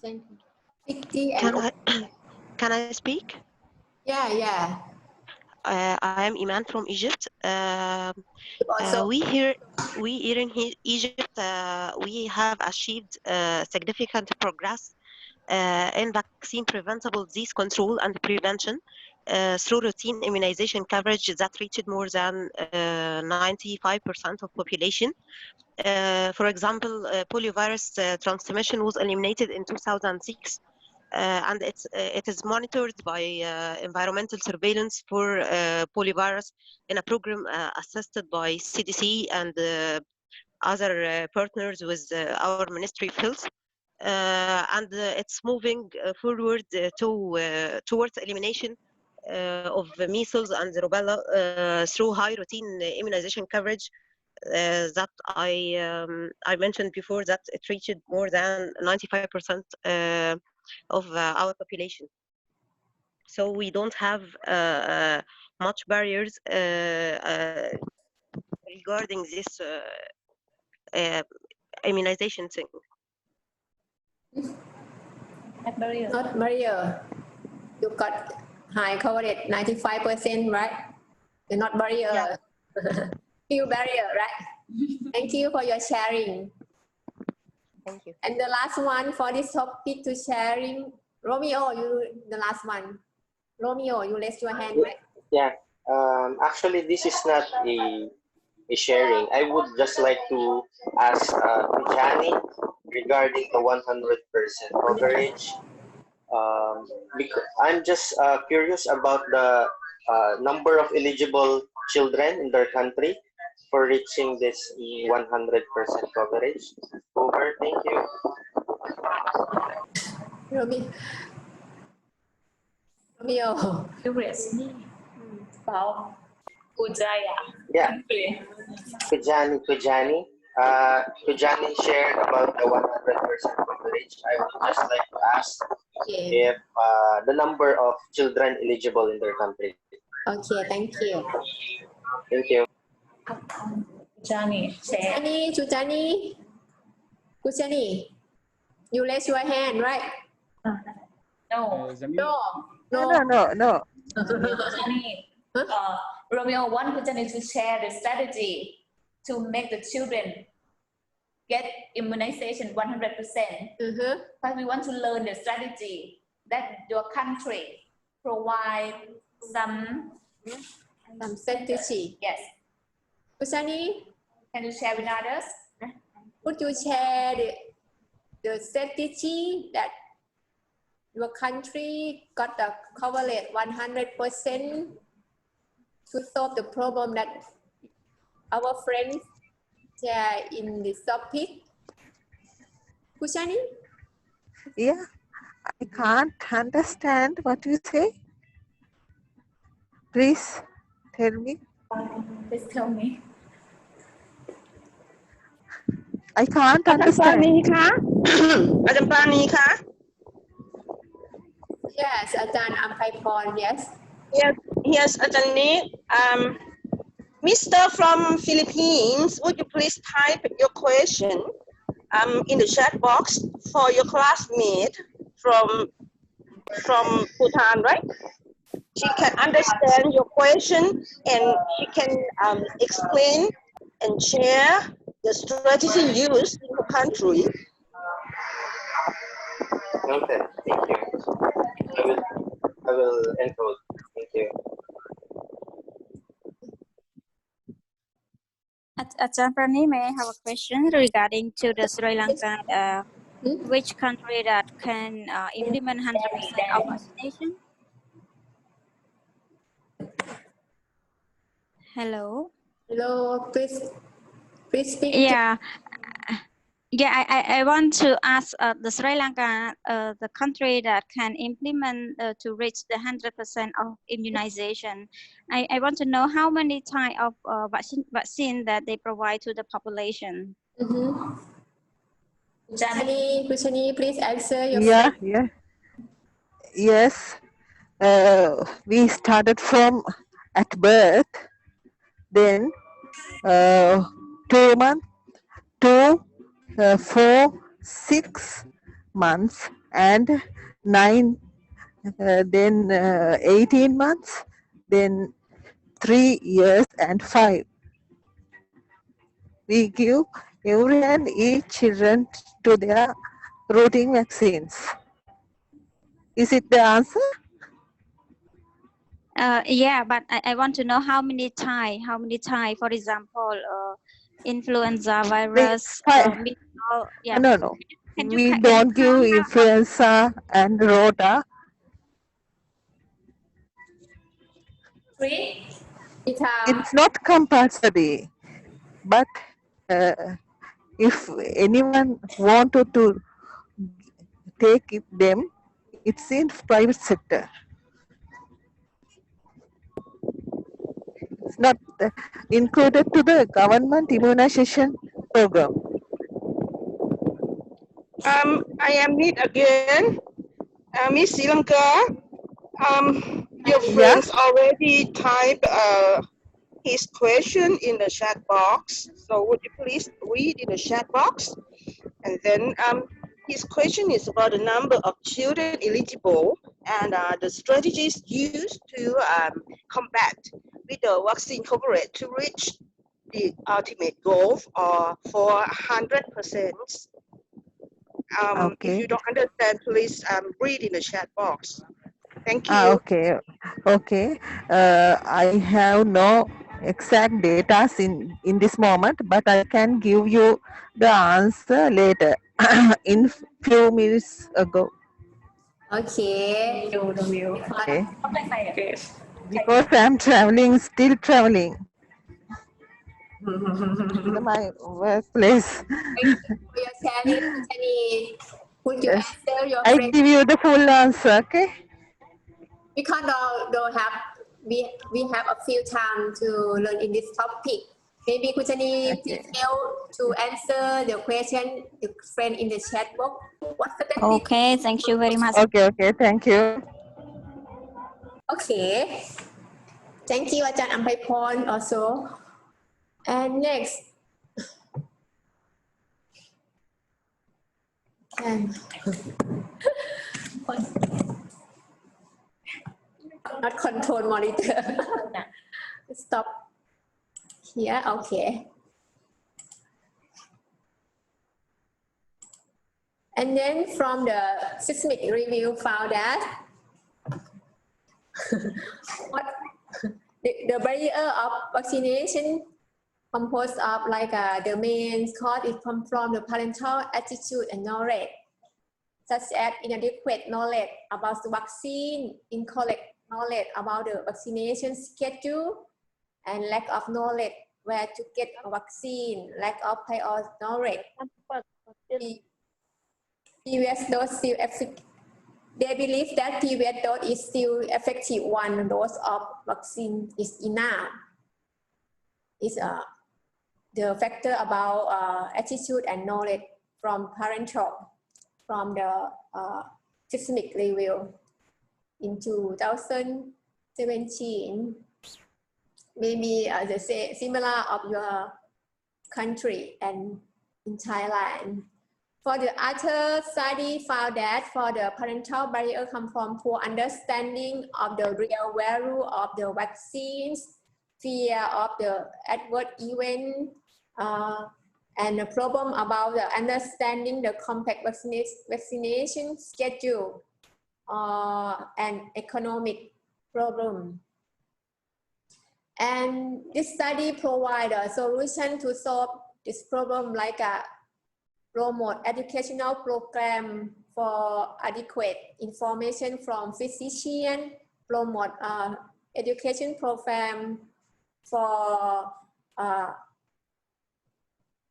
Thank you.
Can I speak?
Yeah.
I am Iman from Egypt. We here in Egypt, we have achieved significant progress in vaccine preventable disease control and prevention through routine immunization coverage that reached more than 95% of population. For example, poliovirus transmission was eliminated in 2006. And it is monitored by environmental surveillance for poliovirus in a program assisted by CDC and other partners with our Ministry of Health. And it's moving forward towards elimination of measles and rubella through high routine immunization coverage that I mentioned before, that it reached more than 95% of our population. So we don't have much barriers regarding this immunization thing.
Not barrier. You got high coverage, 95%, right? You're not barrier.
Yeah.
Few barrier, right? Thank you for your sharing.
Thank you.
And the last one for this topic to sharing, Romeo, you the last one. Romeo, you raise your hand, right?
Yeah. Actually, this is not a sharing. I would just like to ask Johnny regarding the 100% coverage. Because I'm just curious about the number of eligible children in their country for reaching this 100% coverage. Over. Thank you.
Romeo.
Curious about Ujaya.
Yeah. Kujani shared about the 100% coverage. I would just like to ask if the number of children eligible in their country.
Okay, thank you.
Thank you.
Kujani, you raise your hand, right?
No.
No.
Romeo, one question is to share the strategy to make the children get immunization 100%. But we want to learn the strategy that your country provide some strategy. Yes.
Kushani,
can you share with others?
Could you share the strategy that your country got the coverage 100% to solve the problem that our friends share in this topic? Kushani?
Yeah, I can't understand what you say. Please tell me.
Please tell me.
I can't understand.
Yes, Ajahn Amphaiporn, yes.
Yes, Ajahn. Mr. from Philippines, would you please type your question in the chat box for your classmate from Bhutan, right? She can understand your question and she can explain and share the strategy used in the country.
Okay, thank you. I will encode. Thank you.
Ajahn Prani, may I have a question regarding to the Sri Lanka, which country that can implement 100% of vaccination?
Hello, please speak.
Yeah. Yeah, I want to ask the Sri Lanka, the country that can implement to reach the 100% of immunization. I want to know how many type of vaccine that they provide to the population.
Kuchani, please answer your
Yeah,
question.
yeah. Yes. We started from at birth, then 2 months, 2, 4, 6 months, and 9, then 18 months, then 3 years and 5. We give every and each children to their routine vaccines. Is it the answer?
Yeah, but I want to know how many type, for example, influenza virus, measles, yeah.
No.
Can
We
you
don't give
count that?
influenza and rota. It's not compulsory, but if anyone wanted to take them, it's in private sector. It's not included to the government immunization program.
I am Nit again. Miss Sri Lanka. Your friends already typed his question in the chat box. So would you please read in the chat box? And then his question is about the number of children eligible and the strategies used to combat with the vaccine coverage to reach the ultimate goal for 100%. If you don't understand, please read in the chat box. Thank you.
Okay. I have no exact data in this moment, but I can give you the answer later in few minutes ago.
Okay.
Okay. Because I'm still traveling to my workplace.
Thank you for your sharing, Kuchani. Could you
Yes.
answer your
I
friend?
give you the full answer, okay?
Because don't have we have a few time to learn in this topic. Maybe Kuchani please help to answer the question the friend in the chat box. What's the
Okay, thank you very much.
Okay, thank you.
Okay. Thank you, Ajahn Ampai also. And next. Not control monitor. Stop here. Okay. And then from the seismic review found that the barrier of vaccination composed of the main cause is come from the parental attitude and knowledge, such as inadequate knowledge about the vaccine, incorrect knowledge about the vaccination schedule, and lack of knowledge where to get a vaccine, lack of prior knowledge. Previous dose still effective. They believe that previous dose is still effective. One dose of vaccine is enough. Is the factor about attitude and knowledge from parental, from the seismic review in 2017. Maybe the similar of your country and in Thailand. For the other study found that for the parental barrier come from poor understanding of the real value of the vaccines, fear of the adverse event, and the problem about the understanding the complex vaccination schedule, and economic problem. And this study provide a solution to solve this problem promote educational program for adequate information from physicians, promote education program for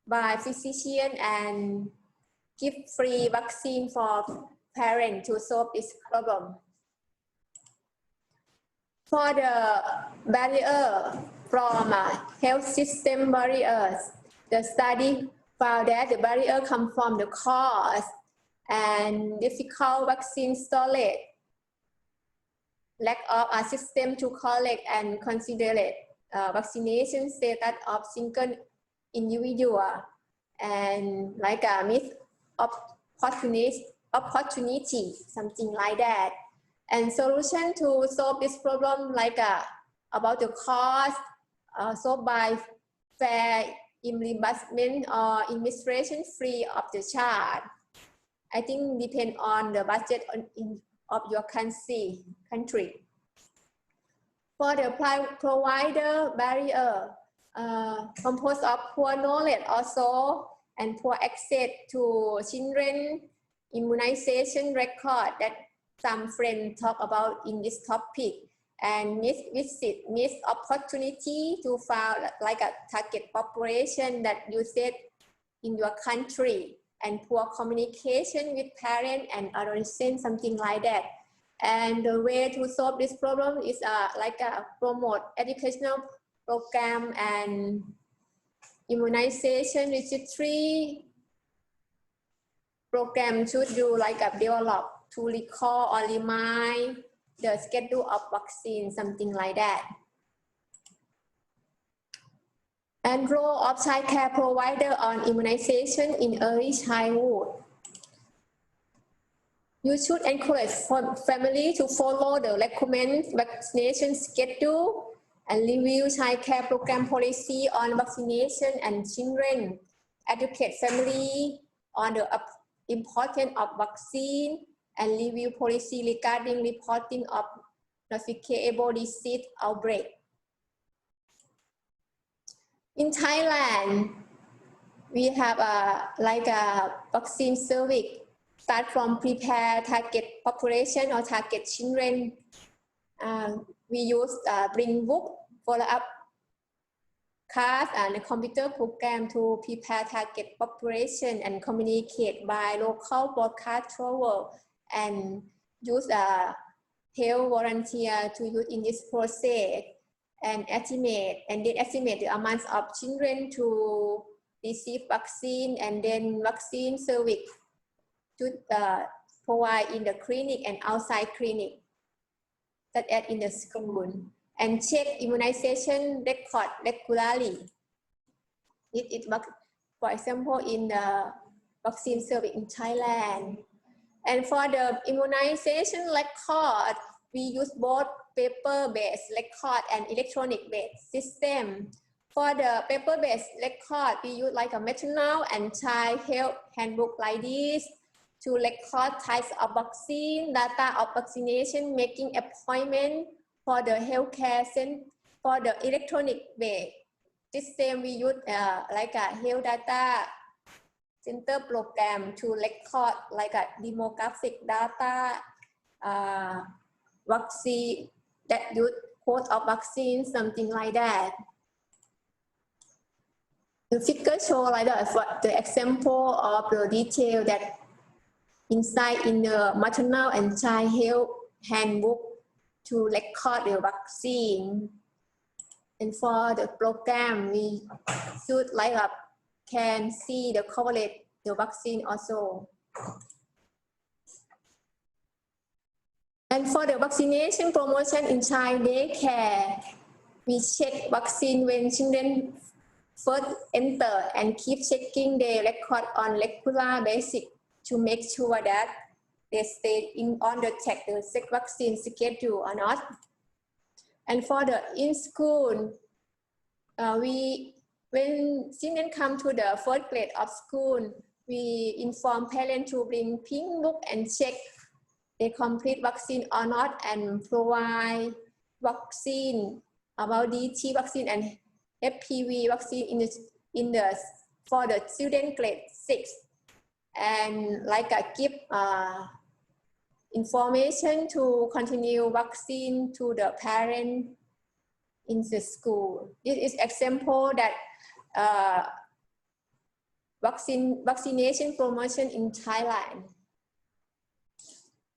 by physician and give free vaccine for parents to solve this problem. For the barrier from health system barriers, the study found that the barrier come from the cost and difficult vaccine storage, lack of a system to collect and consider vaccination status of single individual, and like a myth of opportunity, something like that. And solution to solve this problem, like about the cost, solved by fair reimbursement or administration free of the charge. I think depend on the budget of your country. For the provider barrier, composed of poor knowledge also and poor access to children immunization record that some friends talk about in this topic, and missed opportunity to find like a target population that you said in your country, and poor communication with parents and adolescents, something like that. And the way to solve this problem is like promote educational program and immunization registry program should do like develop to recall or remind the schedule of vaccine, something like that. And role of child care provider on immunization in early childhood. You should encourage family to follow the recommended vaccination schedule and review child care program policy on vaccination and children. Educate family on the importance of vaccine and review policy regarding reporting of notifiable disease outbreak. In Thailand, we have like a vaccine service. Start from prepare target population or target children. We use bring book, follow up class and a computer program to prepare target population and communicate by local broadcast travel, and use a health volunteer to use in this process, and estimate the amount of children to receive vaccine, and then vaccine service to provide in the clinic and outside clinic, such as in the school, and check immunization record regularly. For example, in the vaccine service in Thailand. And for the immunization record, we use both paper-based record and electronic-based system. For the paper-based record, we use like a maternal and child health handbook like this to record types of vaccine, data of vaccination, making appointment for the healthcare center. For the electronic-based system, we use like a health data center program to record like a demographic data, vaccine that use code of vaccine, something like that. The figure show like that for the example of the detail that inside in the maternal and child health handbook to record the vaccine. And for the program, we should like up can see the coverage the vaccine also. And for the vaccination promotion in child daycare, we check vaccine when children first enter and keep checking their record on regular basis to make sure that they stay on the track the vaccine schedule or not. And for the in school, when children come to the first grade of school, we inform parents to bring pink book and check they complete vaccine or not, and provide vaccine about DT vaccine and HPV vaccine for the student grade 6, and like give information to continue vaccine to the parent in the school. This is example that vaccination promotion in Thailand.